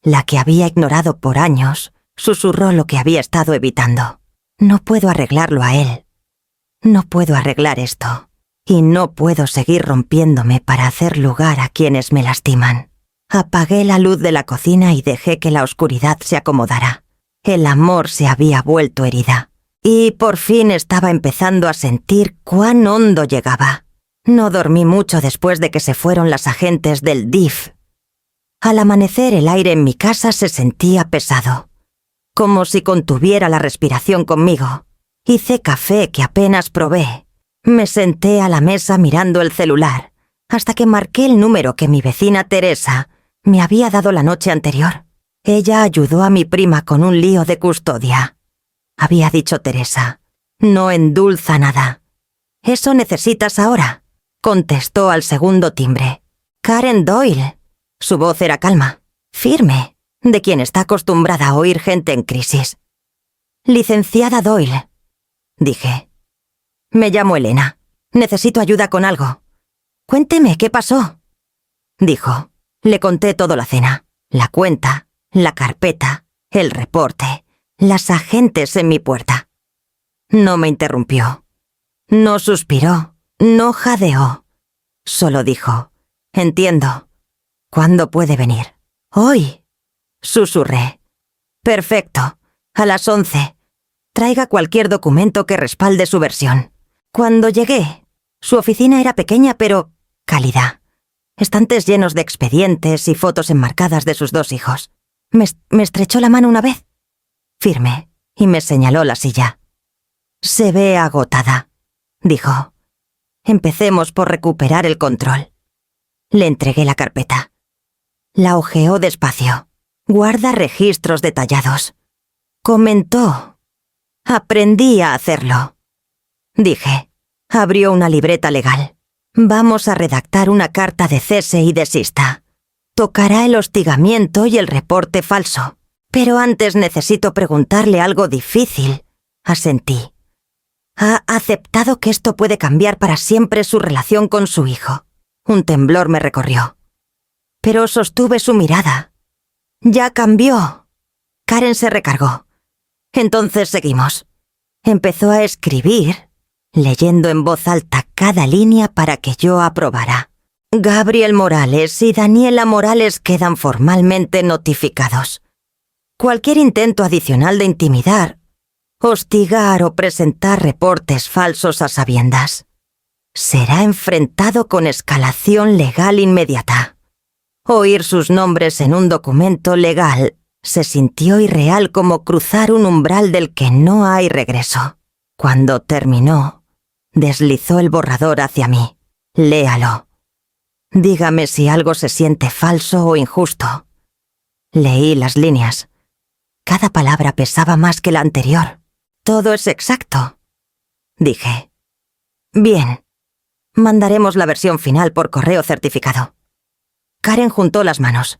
la que había ignorado por años, susurró lo que había estado evitando. No puedo arreglarlo a él. No puedo arreglar esto. Y no puedo seguir rompiéndome para hacer lugar a quienes me lastiman. Apagué la luz de la cocina y dejé que la oscuridad se acomodara. El amor se había vuelto herida. Y por fin estaba empezando a sentir cuán hondo llegaba. No dormí mucho después de que se fueron las agentes del DIF. Al amanecer el aire en mi casa se sentía pesado, como si contuviera la respiración conmigo. Hice café que apenas probé. Me senté a la mesa mirando el celular, hasta que marqué el número que mi vecina Teresa me había dado la noche anterior. Ella ayudó a mi prima con un lío de custodia. Había dicho Teresa: «No endulza nada». «¿Eso necesitas ahora?», contestó al segundo timbre. «Karen Doyle». Su voz era calma, firme, de quien está acostumbrada a oír gente en crisis. «Licenciada Doyle», dije. «Me llamo Elena. Necesito ayuda con algo». «Cuénteme qué pasó», dijo. Le conté todo: la cena, la cuenta, la carpeta, el reporte, las agentes en mi puerta. No me interrumpió. No suspiró, no jadeó. Solo dijo: «Entiendo. ¿Cuándo puede venir?» «Hoy», susurré. «Perfecto. A las 11. Traiga cualquier documento que respalde su versión». Cuando llegué, su oficina era pequeña pero cálida. Estantes llenos de expedientes y fotos enmarcadas de sus 2 hijos. Me estrechó la mano una vez, firme, y me señaló la silla. «Se ve agotada», dijo. «Empecemos por recuperar el control». Le entregué la carpeta. La hojeó despacio. «Guarda registros detallados», comentó. «Aprendí a hacerlo». Dije. Abrió una libreta legal. «Vamos a redactar una carta de cese y desista. Tocará el hostigamiento y el reporte falso. Pero antes necesito preguntarle algo difícil». Asentí. «Ha aceptado que esto puede cambiar para siempre su relación con su hijo». Un temblor me recorrió. Pero sostuve su mirada. «Ya cambió». Karen se recargó. «Entonces seguimos». Empezó a escribir, leyendo en voz alta cada línea para que yo aprobara. «Gabriel Morales y Daniela Morales quedan formalmente notificados. Cualquier intento adicional de intimidar, hostigar o presentar reportes falsos a sabiendas será enfrentado con escalación legal inmediata». Oír sus nombres en un documento legal se sintió irreal, como cruzar un umbral del que no hay regreso. Cuando terminó, deslizó el borrador hacia mí. «Léalo. Dígame si algo se siente falso o injusto». Leí las líneas. Cada palabra pesaba más que la anterior. «Todo es exacto», dije. «Bien. Mandaremos la versión final por correo certificado». Karen juntó las manos.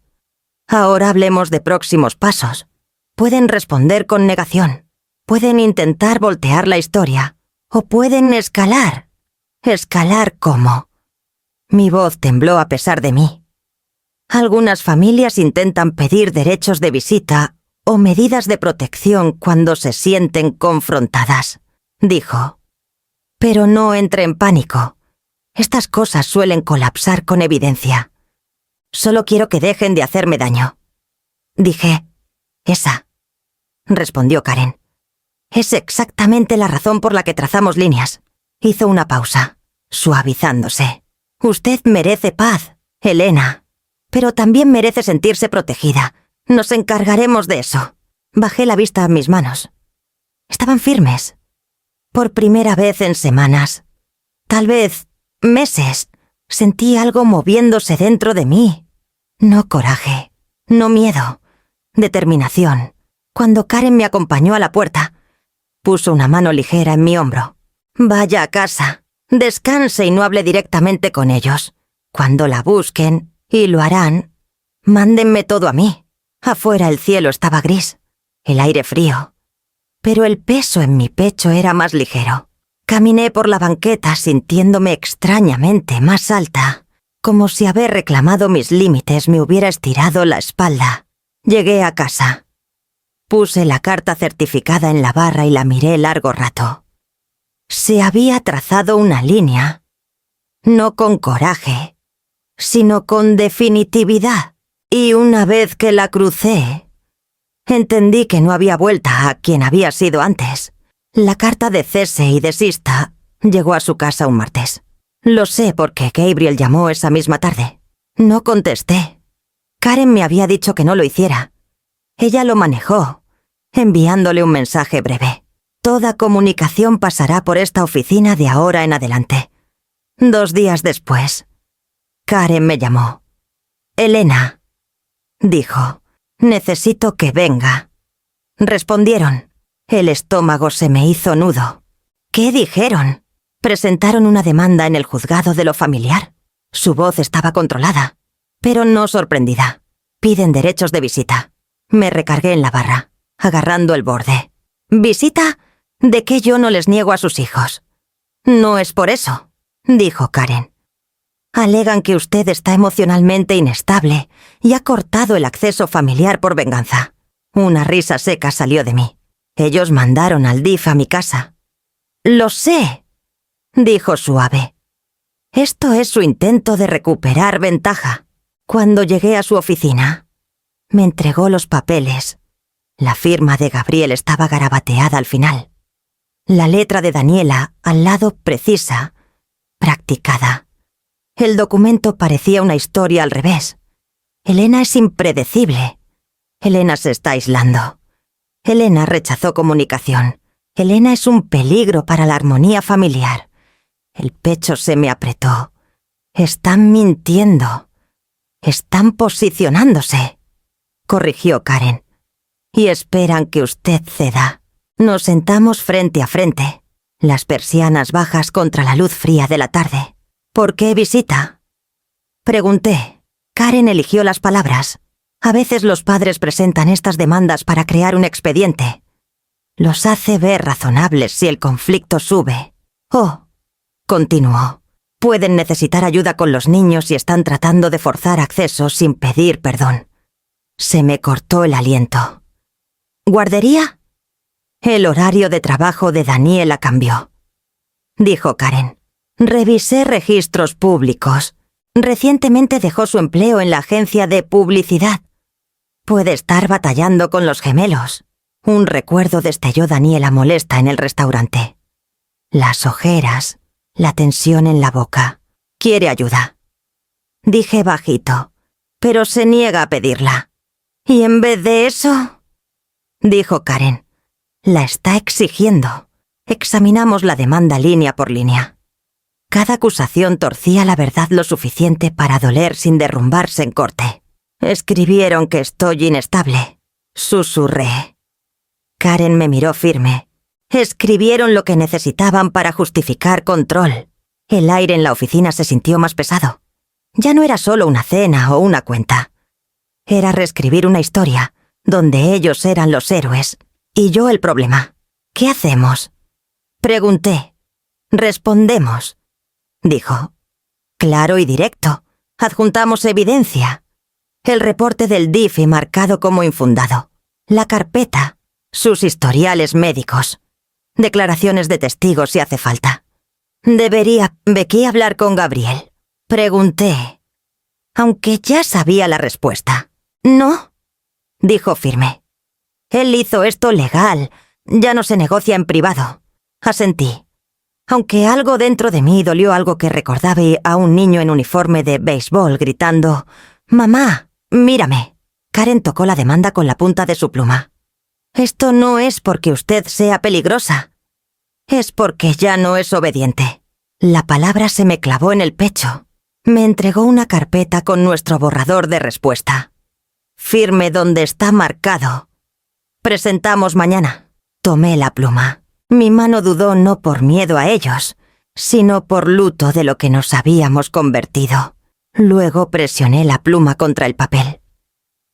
«Ahora hablemos de próximos pasos. Pueden responder con negación. Pueden intentar voltear la historia. O pueden escalar». «¿Escalar cómo?». Mi voz tembló a pesar de mí. «Algunas familias intentan pedir derechos de visita o medidas de protección cuando se sienten confrontadas», dijo. «Pero no entre en pánico. Estas cosas suelen colapsar con evidencia. Solo quiero que dejen de hacerme daño. Dije, esa, respondió Karen. Es exactamente la razón por la que trazamos líneas. Hizo una pausa, suavizándose. Usted merece paz, Elena, pero también merece sentirse protegida. Nos encargaremos de eso. Bajé la vista a mis manos. Estaban firmes. Por primera vez en semanas, tal vez meses, sentí algo moviéndose dentro de mí. No coraje, no miedo, determinación. Cuando Karen me acompañó a la puerta, puso una mano ligera en mi hombro. Vaya a casa, descanse y no hable directamente con ellos. Cuando la busquen, y lo harán, mándenme todo a mí. Afuera el cielo estaba gris, el aire frío, pero el peso en mi pecho era más ligero. Caminé por la banqueta sintiéndome extrañamente más alta, como si haber reclamado mis límites me hubiera estirado la espalda. Llegué a casa. Puse la carta certificada en la barra y la miré largo rato. Se había trazado una línea, no con coraje, sino con definitividad. Y una vez que la crucé, entendí que no había vuelta a quien había sido antes. La carta de cese y desista llegó a su casa un martes. Lo sé porque Gabriel llamó esa misma tarde. No contesté. Karen me había dicho que no lo hiciera. Ella lo manejó, enviándole un mensaje breve. Toda comunicación pasará por esta oficina de ahora en adelante. 2 días después, Karen me llamó. Elena, dijo, necesito que venga. Respondieron. El estómago se me hizo nudo. ¿Qué dijeron? Presentaron una demanda en el juzgado de lo familiar. Su voz estaba controlada, pero no sorprendida. Piden derechos de visita. Me recargué en la barra, agarrando el borde. ¿Visita? ¿De qué yo no les niego a sus hijos? No es por eso, dijo Karen. Alegan que usted está emocionalmente inestable y ha cortado el acceso familiar por venganza. Una risa seca salió de mí. Ellos mandaron al DIF a mi casa. Lo sé, dijo suave. Esto es su intento de recuperar ventaja. Cuando llegué a su oficina, me entregó los papeles. La firma de Gabriel estaba garabateada al final. La letra de Daniela al lado precisa, practicada. El documento parecía una historia al revés. Elena es impredecible. Elena se está aislando. Elena rechazó comunicación. Elena es un peligro para la armonía familiar. El pecho se me apretó. Están mintiendo. Están posicionándose, corrigió Karen. Y esperan que usted ceda. Nos sentamos frente a frente, las persianas bajas contra la luz fría de la tarde. ¿Por qué visita? Pregunté. Karen eligió las palabras. A veces los padres presentan estas demandas para crear un expediente. Los hace ver razonables si el conflicto sube. Oh, continuó. Pueden necesitar ayuda con los niños y están tratando de forzar acceso sin pedir perdón. Se me cortó el aliento. ¿Guardería? El horario de trabajo de Daniela cambió, dijo Karen. Revisé registros públicos. Recientemente dejó su empleo en la agencia de publicidad. Puede estar batallando con los gemelos. Un recuerdo destelló Daniela molesta en el restaurante. Las ojeras, la tensión en la boca. Quiere ayuda. Dije bajito, pero se niega a pedirla. Y en vez de eso, dijo Karen, la está exigiendo. Examinamos la demanda línea por línea. Cada acusación torcía la verdad lo suficiente para doler sin derrumbarse en corte. Escribieron que estoy inestable. Susurré. Karen me miró firme. Escribieron lo que necesitaban para justificar control. El aire en la oficina se sintió más pesado. Ya no era solo una cena o una cuenta. Era reescribir una historia, donde ellos eran los héroes, y yo el problema. ¿Qué hacemos? Pregunté. Respondemos, dijo. Claro y directo. Adjuntamos evidencia. El reporte del DIF marcado como infundado. La carpeta. Sus historiales médicos. Declaraciones de testigos si hace falta. ¿Debería Becky hablar con Gabriel? Pregunté, aunque ya sabía la respuesta. No, dijo firme. Él hizo esto legal, ya no se negocia en privado. Asentí, aunque algo dentro de mí dolió algo que recordaba a un niño en uniforme de béisbol gritando, «¡Mamá, mírame!». Karen tocó la demanda con la punta de su pluma. «Esto no es porque usted sea peligrosa. Es porque ya no es obediente». La palabra se me clavó en el pecho. Me entregó una carpeta con nuestro borrador de respuesta. Firme donde está marcado. «Presentamos mañana». Tomé la pluma. Mi mano dudó no por miedo a ellos, sino por luto de lo que nos habíamos convertido. Luego presioné la pluma contra el papel.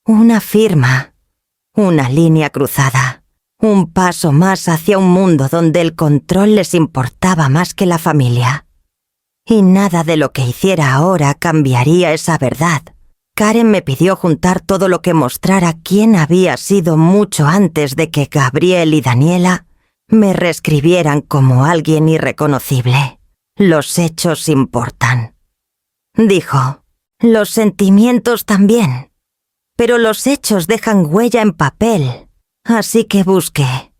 Una firma, una línea cruzada, un paso más hacia un mundo donde el control les importaba más que la familia. Y nada de lo que hiciera ahora cambiaría esa verdad. Karen me pidió juntar todo lo que mostrara quién había sido mucho antes de que Gabriel y Daniela me reescribieran como alguien irreconocible. Los hechos importan. Dijo, los sentimientos también. Pero los hechos dejan huella en papel, así que busqué.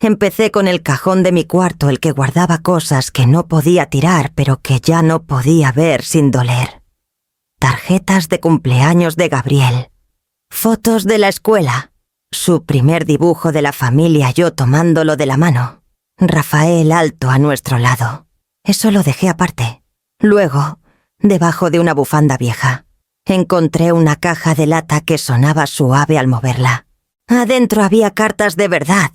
Empecé con el cajón de mi cuarto, el que guardaba cosas que no podía tirar, pero que ya no podía ver sin doler. Tarjetas de cumpleaños de Gabriel, fotos de la escuela, su primer dibujo de la familia yo tomándolo de la mano, Rafael alto a nuestro lado. Eso lo dejé aparte. Luego, debajo de una bufanda vieja, encontré una caja de lata que sonaba suave al moverla. Adentro había cartas de verdad,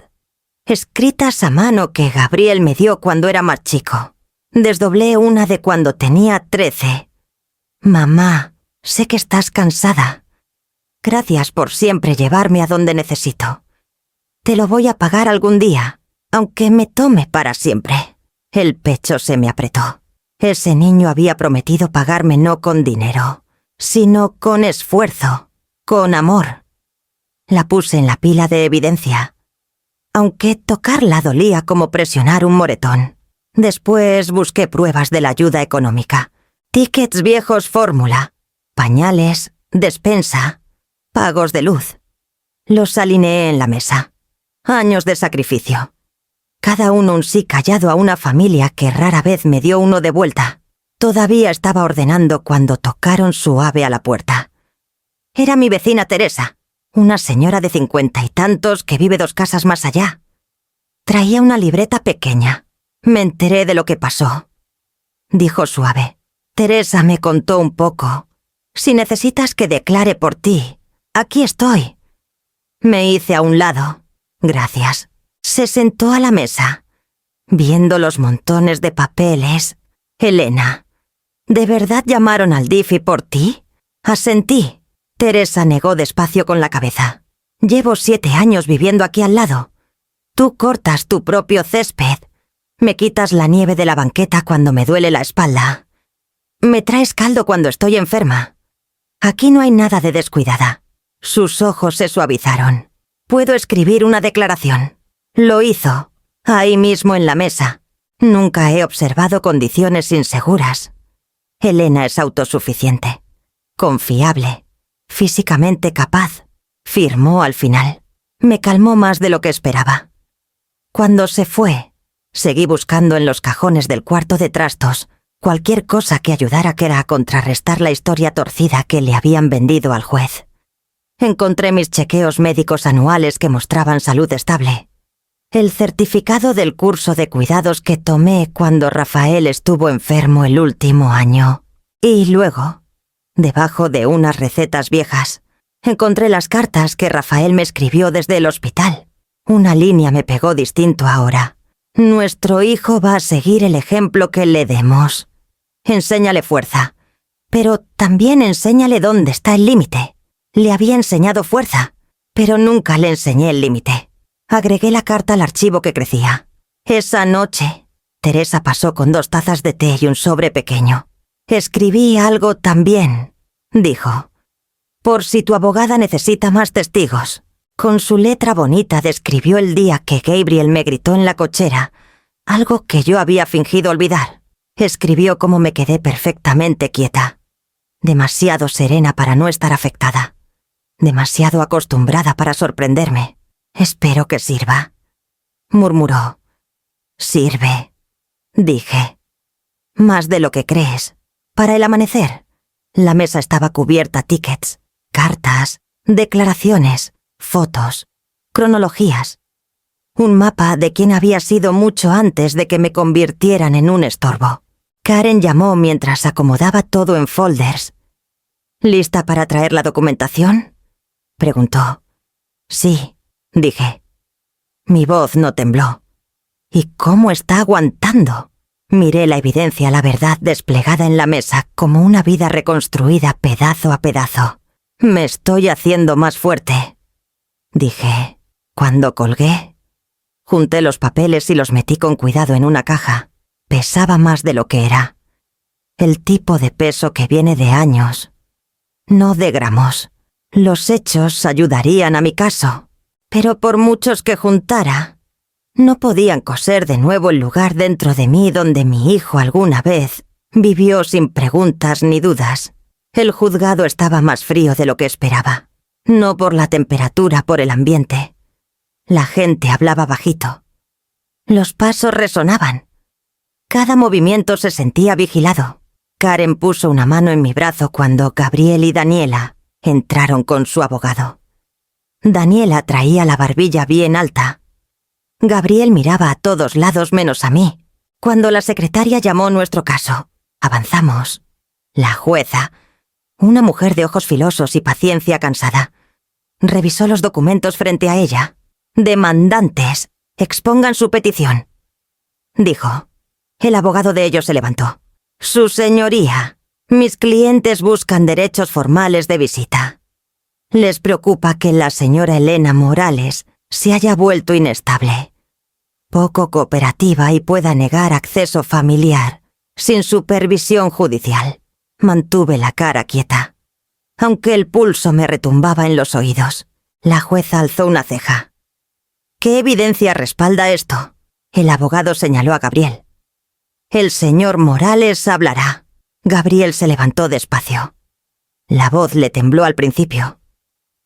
escritas a mano que Gabriel me dio cuando era más chico. Desdoblé una de cuando tenía 13. Mamá, sé que estás cansada. Gracias por siempre llevarme a donde necesito. Te lo voy a pagar algún día, aunque me tome para siempre. El pecho se me apretó. Ese niño había prometido pagarme no con dinero, sino con esfuerzo, con amor. La puse en la pila de evidencia, aunque tocarla dolía como presionar un moretón. Después busqué pruebas de la ayuda económica. Tickets viejos fórmula, pañales, despensa, pagos de luz. Los alineé en la mesa. Años de sacrificio. Cada uno un sí callado a una familia que rara vez me dio uno de vuelta. Todavía estaba ordenando cuando tocaron suave a la puerta. Era mi vecina Teresa, una señora de 50 y tantos que vive 2 casas más allá. Traía una libreta pequeña. Me enteré de lo que pasó. Dijo suave. Teresa me contó un poco. Si necesitas que declare por ti, aquí estoy. Me hice a un lado. Gracias. Se sentó a la mesa, viendo los montones de papeles. Elena, ¿de verdad llamaron al DIF por ti? Asentí. Teresa negó despacio con la cabeza. Llevo 7 años viviendo aquí al lado. Tú cortas tu propio césped. Me quitas la nieve de la banqueta cuando me duele la espalda. Me traes caldo cuando estoy enferma. Aquí no hay nada de descuidada. Sus ojos se suavizaron. Puedo escribir una declaración. Lo hizo, ahí mismo en la mesa. Nunca he observado condiciones inseguras. Elena es autosuficiente, confiable, físicamente capaz. Firmó al final. Me calmó más de lo que esperaba. Cuando se fue, seguí buscando en los cajones del cuarto de trastos cualquier cosa que ayudara a contrarrestar la historia torcida que le habían vendido al juez. Encontré mis chequeos médicos anuales que mostraban salud estable. El certificado del curso de cuidados que tomé cuando Rafael estuvo enfermo el último año. Y luego, debajo de unas recetas viejas, encontré las cartas que Rafael me escribió desde el hospital. Una línea me pegó distinto ahora. Nuestro hijo va a seguir el ejemplo que le demos. Enséñale fuerza, pero también enséñale dónde está el límite. Le había enseñado fuerza, pero nunca le enseñé el límite. Agregué la carta al archivo que crecía. Esa noche, Teresa pasó con 2 tazas de té y un sobre pequeño. Escribí algo también, dijo. Por si tu abogada necesita más testigos. Con su letra bonita describió el día que Gabriel me gritó en la cochera. algo que yo había fingido olvidar. Escribió cómo me quedé perfectamente quieta, demasiado serena para no estar afectada, demasiado acostumbrada para sorprenderme. Espero que sirva, murmuró. Sirve, dije. Más de lo que crees. Para el amanecer, la mesa estaba cubierta tickets, cartas, declaraciones, fotos, cronologías. Un mapa de quién había sido mucho antes de que me convirtieran en un estorbo. Karen llamó mientras acomodaba todo en folders. ¿Lista para traer la documentación?, preguntó. Sí, dije. Mi voz no tembló. ¿Y cómo está aguantando? Miré la evidencia, la verdad desplegada en la mesa como una vida reconstruida pedazo a pedazo. Me estoy haciendo más fuerte, dije. Cuando colgué, junté los papeles y los metí con cuidado en una caja. Pesaba más de lo que era. El tipo de peso que viene de años, no de gramos. Los hechos ayudarían a mi caso, pero por muchos que juntara, no podían coser de nuevo el lugar dentro de mí donde mi hijo alguna vez vivió sin preguntas ni dudas. El juzgado estaba más frío de lo que esperaba. No por la temperatura, por el ambiente. La gente hablaba bajito. Los pasos resonaban. Cada movimiento se sentía vigilado. Karen puso una mano en mi brazo cuando Gabriel y Daniela entraron con su abogado. Daniela traía la barbilla bien alta. Gabriel miraba a todos lados menos a mí. Cuando la secretaria llamó nuestro caso, avanzamos. La jueza, una mujer de ojos filosos y paciencia cansada, revisó los documentos frente a ella. Demandantes, expongan su petición, dijo. El abogado de ellos se levantó. Su señoría, mis clientes buscan derechos formales de visita. Les preocupa que la señora Elena Morales se haya vuelto inestable, poco cooperativa y pueda negar acceso familiar sin supervisión judicial. Mantuve la cara quieta, aunque el pulso me retumbaba en los oídos. La jueza alzó una ceja. ¿Qué evidencia respalda esto? El abogado señaló a Gabriel. El señor Morales hablará. Gabriel se levantó despacio. La voz le tembló al principio.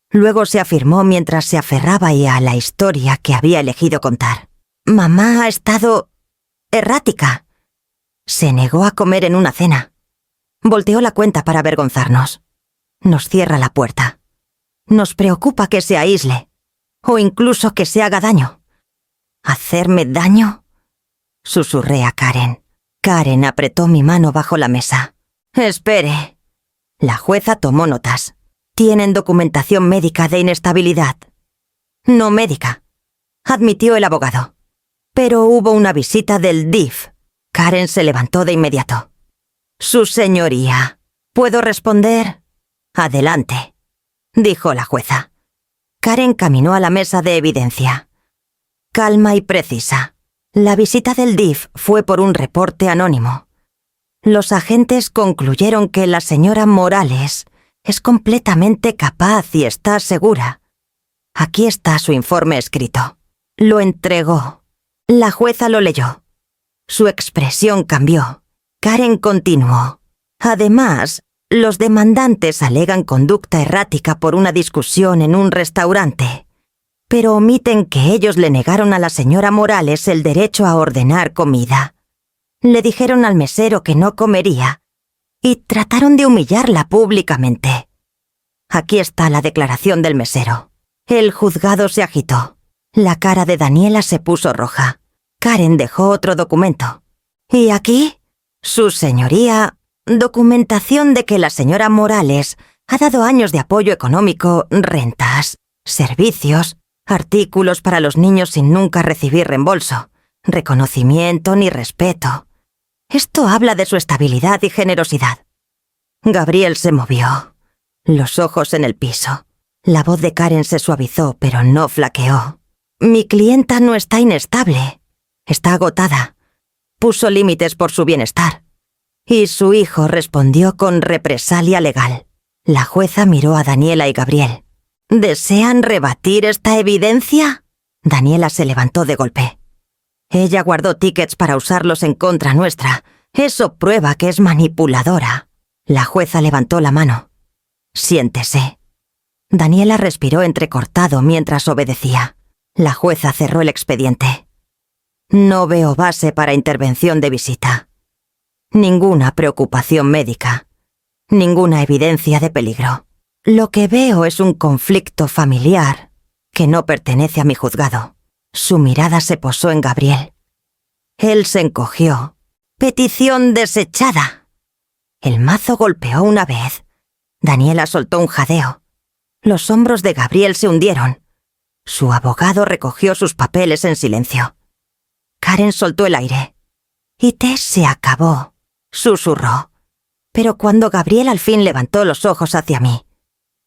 Luego se afirmó mientras se aferraba a la historia que había elegido contar. Mamá ha estado errática. Se negó a comer en una cena. Volteó la cuenta para avergonzarnos. Nos cierra la puerta. Nos preocupa que se aísle, o incluso que se haga daño. ¿Hacerme daño?, susurré a Karen. Karen apretó mi mano bajo la mesa. Espere. La jueza tomó notas. Tienen documentación médica de inestabilidad. No médica, admitió el abogado. Pero hubo una visita del DIF. Karen se levantó de inmediato. Su señoría, ¿puedo responder? Adelante, dijo la jueza. Karen caminó a la mesa de evidencia. Calma y precisa. La visita del DIF fue por un reporte anónimo. Los agentes concluyeron que la señora Morales es completamente capaz y está segura. Aquí está su informe escrito. Lo entregó. La jueza lo leyó. Su expresión cambió. Karen continuó. Además, los demandantes alegan conducta errática por una discusión en un restaurante, pero omiten que ellos le negaron a la señora Morales el derecho a ordenar comida. Le dijeron al mesero que no comería y trataron de humillarla públicamente. Aquí está la declaración del mesero. El juzgado se agitó. La cara de Daniela se puso roja. Karen dejó otro documento. ¿Y aquí? Su señoría, documentación de que la señora Morales ha dado años de apoyo económico, rentas, servicios, artículos para los niños sin nunca recibir reembolso, reconocimiento ni respeto. Esto habla de su estabilidad y generosidad. Gabriel se movió, los ojos en el piso. La voz de Karen se suavizó, pero no flaqueó. Mi clienta no está inestable, está agotada. Puso límites por su bienestar. Y su hijo respondió con represalia legal. La jueza miró a Daniela y Gabriel. ¿Desean rebatir esta evidencia? Daniela se levantó de golpe. Ella guardó tickets para usarlos en contra nuestra. Eso prueba que es manipuladora. La jueza levantó la mano. Siéntese. Daniela respiró entrecortado mientras obedecía. La jueza cerró el expediente. No veo base para intervención de visita. Ninguna preocupación médica. Ninguna evidencia de peligro. Lo que veo es un conflicto familiar que no pertenece a mi juzgado. Su mirada se posó en Gabriel. Él se encogió. Petición desechada. El mazo golpeó una vez. Daniela soltó un jadeo. Los hombros de Gabriel se hundieron. Su abogado recogió sus papeles en silencio. Karen soltó el aire. Y se acabó, susurró. Pero cuando Gabriel al fin levantó los ojos hacia mí,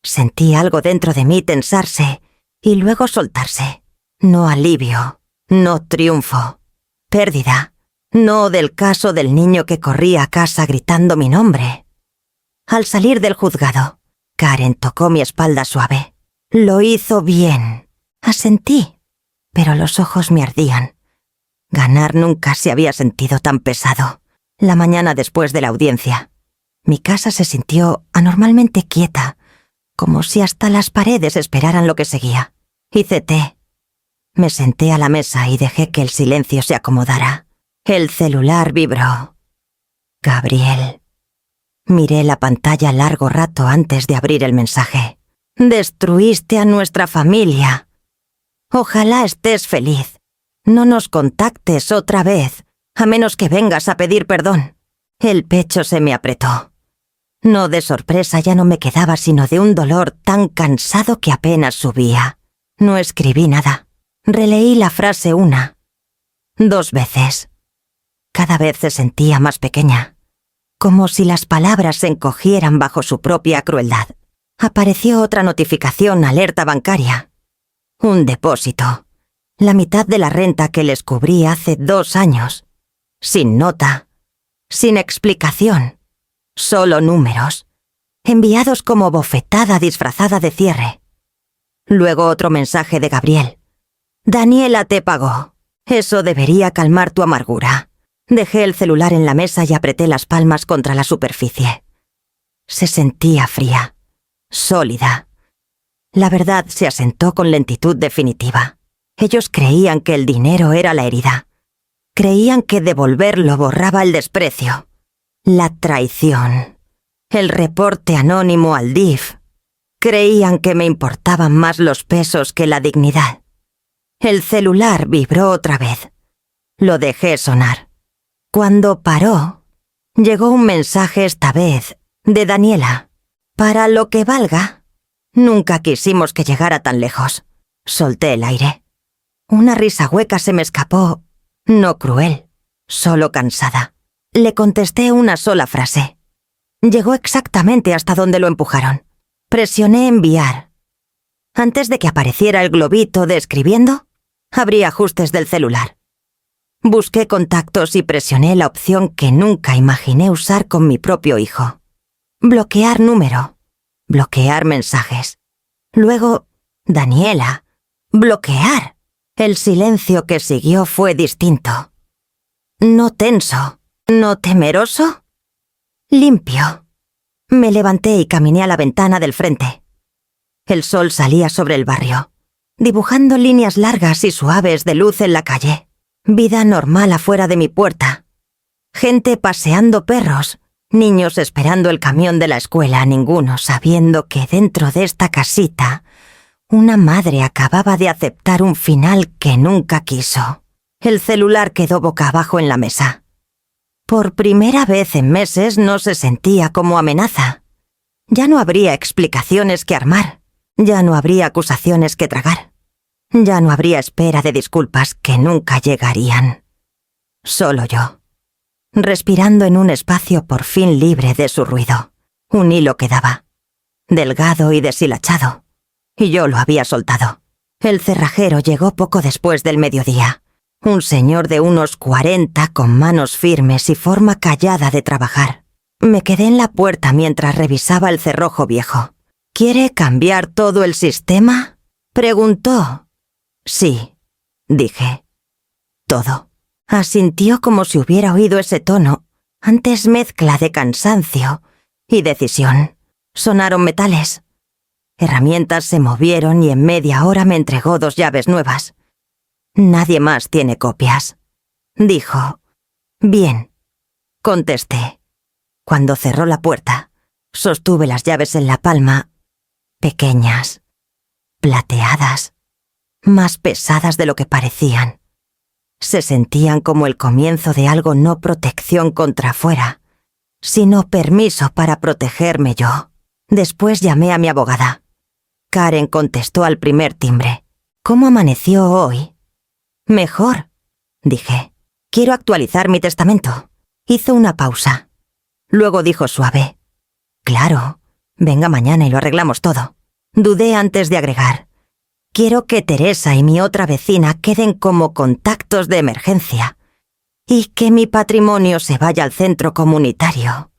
sentí algo dentro de mí tensarse y luego soltarse. No alivio, no triunfo. Pérdida, no del caso del niño que corría a casa gritando mi nombre. Al salir del juzgado, Karen tocó mi espalda suave. Lo hizo bien. Asentí, pero los ojos me ardían. Ganar nunca se había sentido tan pesado. La mañana después de la audiencia, mi casa se sintió anormalmente quieta, como si hasta las paredes esperaran lo que seguía. Hice té. Me senté a la mesa y dejé que el silencio se acomodara. El celular vibró. Gabriel. Miré la pantalla largo rato antes de abrir el mensaje. Destruiste a nuestra familia. Ojalá estés feliz. No nos contactes otra vez, a menos que vengas a pedir perdón. El pecho se me apretó. No de sorpresa ya no me quedaba sino de un dolor tan cansado que apenas subía. No escribí nada. Releí la frase 1, 2 veces. Cada vez se sentía más pequeña, como si las palabras se encogieran bajo su propia crueldad. Apareció otra notificación alerta bancaria. Un depósito. La mitad de la renta que les cubrí hace 2 años. Sin nota. Sin explicación. Solo números. Enviados como bofetada disfrazada de cierre. Luego otro mensaje de Gabriel. Daniela te pagó. Eso debería calmar tu amargura. Dejé el celular en la mesa y apreté las palmas contra la superficie. Se sentía fría. Sólida. La verdad se asentó con lentitud definitiva. Ellos creían que el dinero era la herida. Creían que devolverlo borraba el desprecio. La traición. El reporte anónimo al DIF. Creían que me importaban más los pesos que la dignidad. El celular vibró otra vez. Lo dejé sonar. Cuando paró, llegó un mensaje esta vez de Daniela. Para lo que valga, nunca quisimos que llegara tan lejos. Solté el aire. Una risa hueca se me escapó, no cruel, solo cansada. Le contesté una sola frase. Llegó exactamente hasta donde lo empujaron. Presioné enviar. Antes de que apareciera el globito de escribiendo, abrí ajustes del celular. Busqué contactos y presioné la opción que nunca imaginé usar con mi propio hijo. Bloquear número. Bloquear mensajes. Luego, Daniela. Bloquear. El silencio que siguió fue distinto. No tenso. No temeroso. Limpio. Me levanté y caminé a la ventana del frente. El sol salía sobre el barrio, dibujando líneas largas y suaves de luz en la calle. Vida normal afuera de mi puerta. Gente paseando perros, niños esperando el camión de la escuela, ninguno sabiendo que dentro de esta casita una madre acababa de aceptar un final que nunca quiso. El celular quedó boca abajo en la mesa. Por primera vez en meses no se sentía como amenaza. Ya no habría explicaciones que armar. Ya no habría acusaciones que tragar. Ya no habría espera de disculpas que nunca llegarían. Solo yo, respirando en un espacio por fin libre de su ruido. Un hilo quedaba, delgado y deshilachado, y yo lo había soltado. El cerrajero llegó poco después del mediodía. Un señor de unos 40 con manos firmes y forma callada de trabajar. Me quedé en la puerta mientras revisaba el cerrojo viejo. ¿Quiere cambiar todo el sistema?, preguntó. Sí, dije. Todo. Asintió como si hubiera oído ese tono, antes mezcla de cansancio y decisión. Sonaron metales. Herramientas se movieron y en media hora me entregó 2 llaves nuevas. Nadie más tiene copias. Dijo. Bien. Contesté. Cuando cerró la puerta, sostuve las llaves en la palma, pequeñas, plateadas, más pesadas de lo que parecían. Se sentían como el comienzo de algo, no protección contra afuera, sino permiso para protegerme yo. Después llamé a mi abogada. Karen contestó al primer timbre. ¿Cómo amaneció hoy? Mejor, dije. Quiero actualizar mi testamento. Hizo una pausa. Luego dijo suave. Claro, venga mañana y lo arreglamos todo. Dudé antes de agregar. Quiero que Teresa y mi otra vecina queden como contactos de emergencia y que mi patrimonio se vaya al centro comunitario.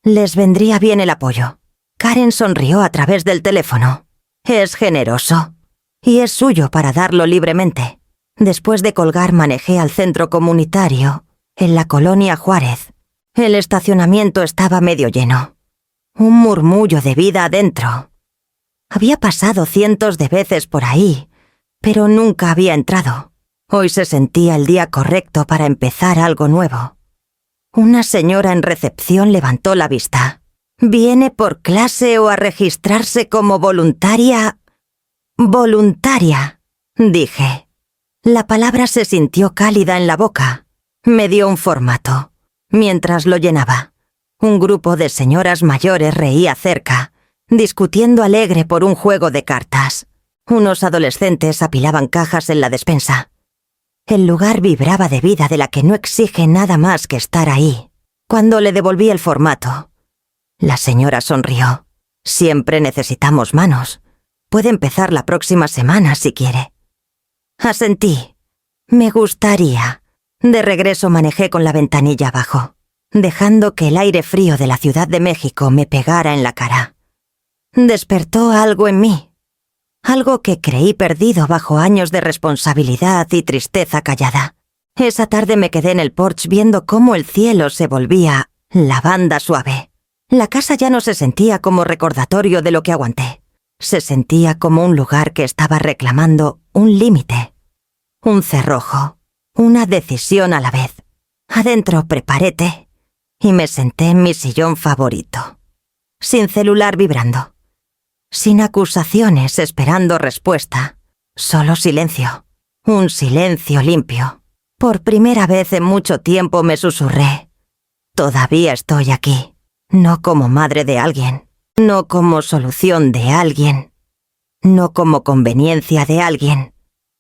Les vendría bien el apoyo. Karen sonrió a través del teléfono. Es generoso y es suyo para darlo libremente. Después de colgar manejé al centro comunitario, en la colonia Juárez. El estacionamiento estaba medio lleno. Un murmullo de vida adentro. Había pasado cientos de veces por ahí, pero nunca había entrado. Hoy se sentía el día correcto para empezar algo nuevo. Una señora en recepción levantó la vista. ¿Viene por clase o a registrarse como voluntaria? Voluntaria, dije. La palabra se sintió cálida en la boca. Me dio un formato. Mientras lo llenaba, un grupo de señoras mayores reía cerca, discutiendo alegre por un juego de cartas. Unos adolescentes apilaban cajas en la despensa. El lugar vibraba de vida de la que no exige nada más que estar ahí. Cuando le devolví el formato, la señora sonrió. Siempre necesitamos manos. Puede empezar la próxima semana si quiere. Asentí. Me gustaría. De regreso manejé con la ventanilla abajo, dejando que el aire frío de la Ciudad de México me pegara en la cara. Despertó algo en mí. Algo que creí perdido bajo años de responsabilidad y tristeza callada. Esa tarde me quedé en el porche viendo cómo el cielo se volvía lavanda suave. La casa ya no se sentía como recordatorio de lo que aguanté. Se sentía como un lugar que estaba reclamando un límite, un cerrojo, una decisión a la vez. Adentro preparé té y me senté en mi sillón favorito, sin celular vibrando, sin acusaciones esperando respuesta, solo silencio, un silencio limpio. Por primera vez en mucho tiempo me susurré. Todavía estoy aquí, no como madre de alguien, no como solución de alguien, no como conveniencia de alguien,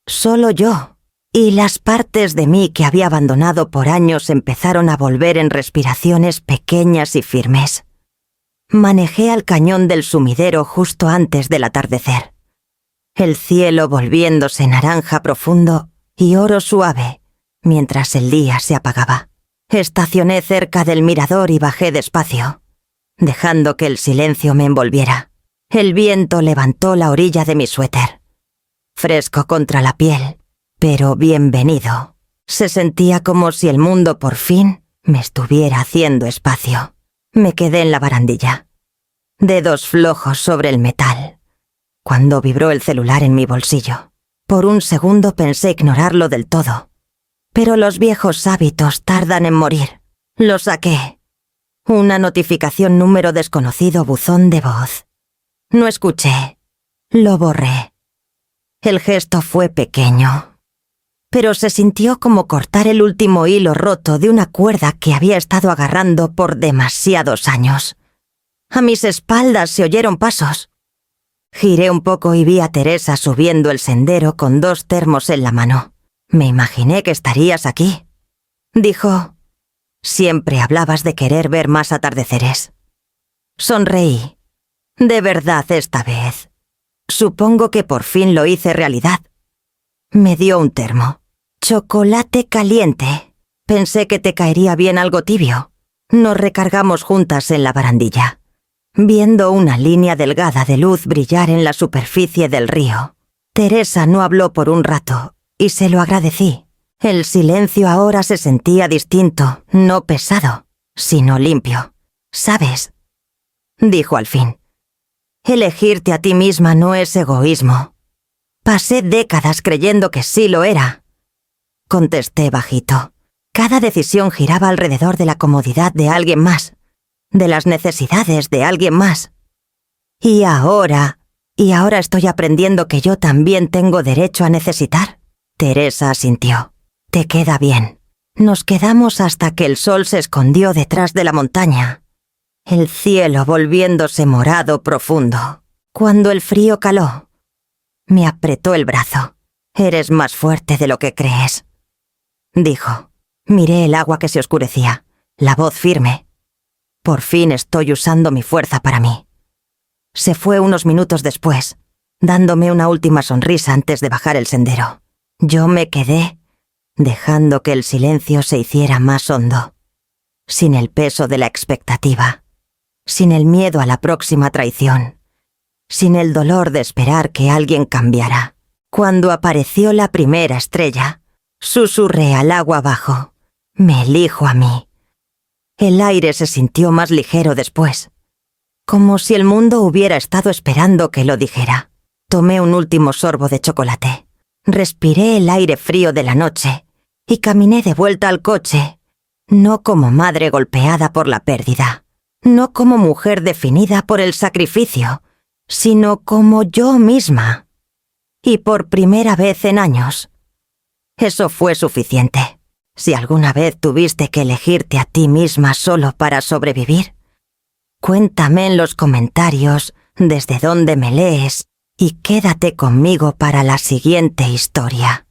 solo yo. Y las partes de mí que había abandonado por años empezaron a volver en respiraciones pequeñas y firmes. Manejé al cañón del sumidero justo antes del atardecer. El cielo volviéndose naranja profundo y oro suave, mientras el día se apagaba. Estacioné cerca del mirador y bajé despacio, dejando que el silencio me envolviera. El viento levantó la orilla de mi suéter, fresco contra la piel, pero bienvenido. Se sentía como si el mundo por fin me estuviera haciendo espacio. Me quedé en la barandilla, dedos flojos sobre el metal, cuando vibró el celular en mi bolsillo. Por un segundo pensé ignorarlo del todo, pero los viejos hábitos tardan en morir. Lo saqué. Una notificación número desconocido, buzón de voz. No escuché. Lo borré. El gesto fue pequeño, pero se sintió como cortar el último hilo roto de una cuerda que había estado agarrando por demasiados años. A mis espaldas se oyeron pasos. Giré un poco y vi a Teresa subiendo el sendero con 2 termos en la mano. Me imaginé que estarías aquí. Dijo, siempre hablabas de querer ver más atardeceres. Sonreí. De verdad esta vez. Supongo que por fin lo hice realidad. Me dio un termo. Chocolate caliente. Pensé que te caería bien algo tibio. Nos recargamos juntas en la barandilla, viendo una línea delgada de luz brillar en la superficie del río. Teresa no habló por un rato, y se lo agradecí. El silencio ahora se sentía distinto, no pesado, sino limpio. ¿Sabes?, dijo al fin. Elegirte a ti misma no es egoísmo. Pasé décadas creyendo que sí lo era. Contesté bajito. Cada decisión giraba alrededor de la comodidad de alguien más, de las necesidades de alguien más. Y ahora estoy aprendiendo que yo también tengo derecho a necesitar. Teresa asintió. Te queda bien. Nos quedamos hasta que el sol se escondió detrás de la montaña, el cielo volviéndose morado profundo. Cuando el frío caló, me apretó el brazo. Eres más fuerte de lo que crees, dijo. Miré el agua que se oscurecía, la voz firme. Por fin estoy usando mi fuerza para mí. Se fue unos minutos después, dándome una última sonrisa antes de bajar el sendero. Yo me quedé, dejando que el silencio se hiciera más hondo, sin el peso de la expectativa, sin el miedo a la próxima traición, sin el dolor de esperar que alguien cambiara. Cuando apareció la primera estrella, susurré al agua abajo. Me elijo a mí. El aire se sintió más ligero después, como si el mundo hubiera estado esperando que lo dijera. Tomé un último sorbo de chocolate. Respiré el aire frío de la noche y caminé de vuelta al coche, no como madre golpeada por la pérdida, no como mujer definida por el sacrificio, sino como yo misma. Y por primera vez en años. Eso fue suficiente. Si alguna vez tuviste que elegirte a ti misma solo para sobrevivir, cuéntame en los comentarios desde dónde me lees y quédate conmigo para la siguiente historia.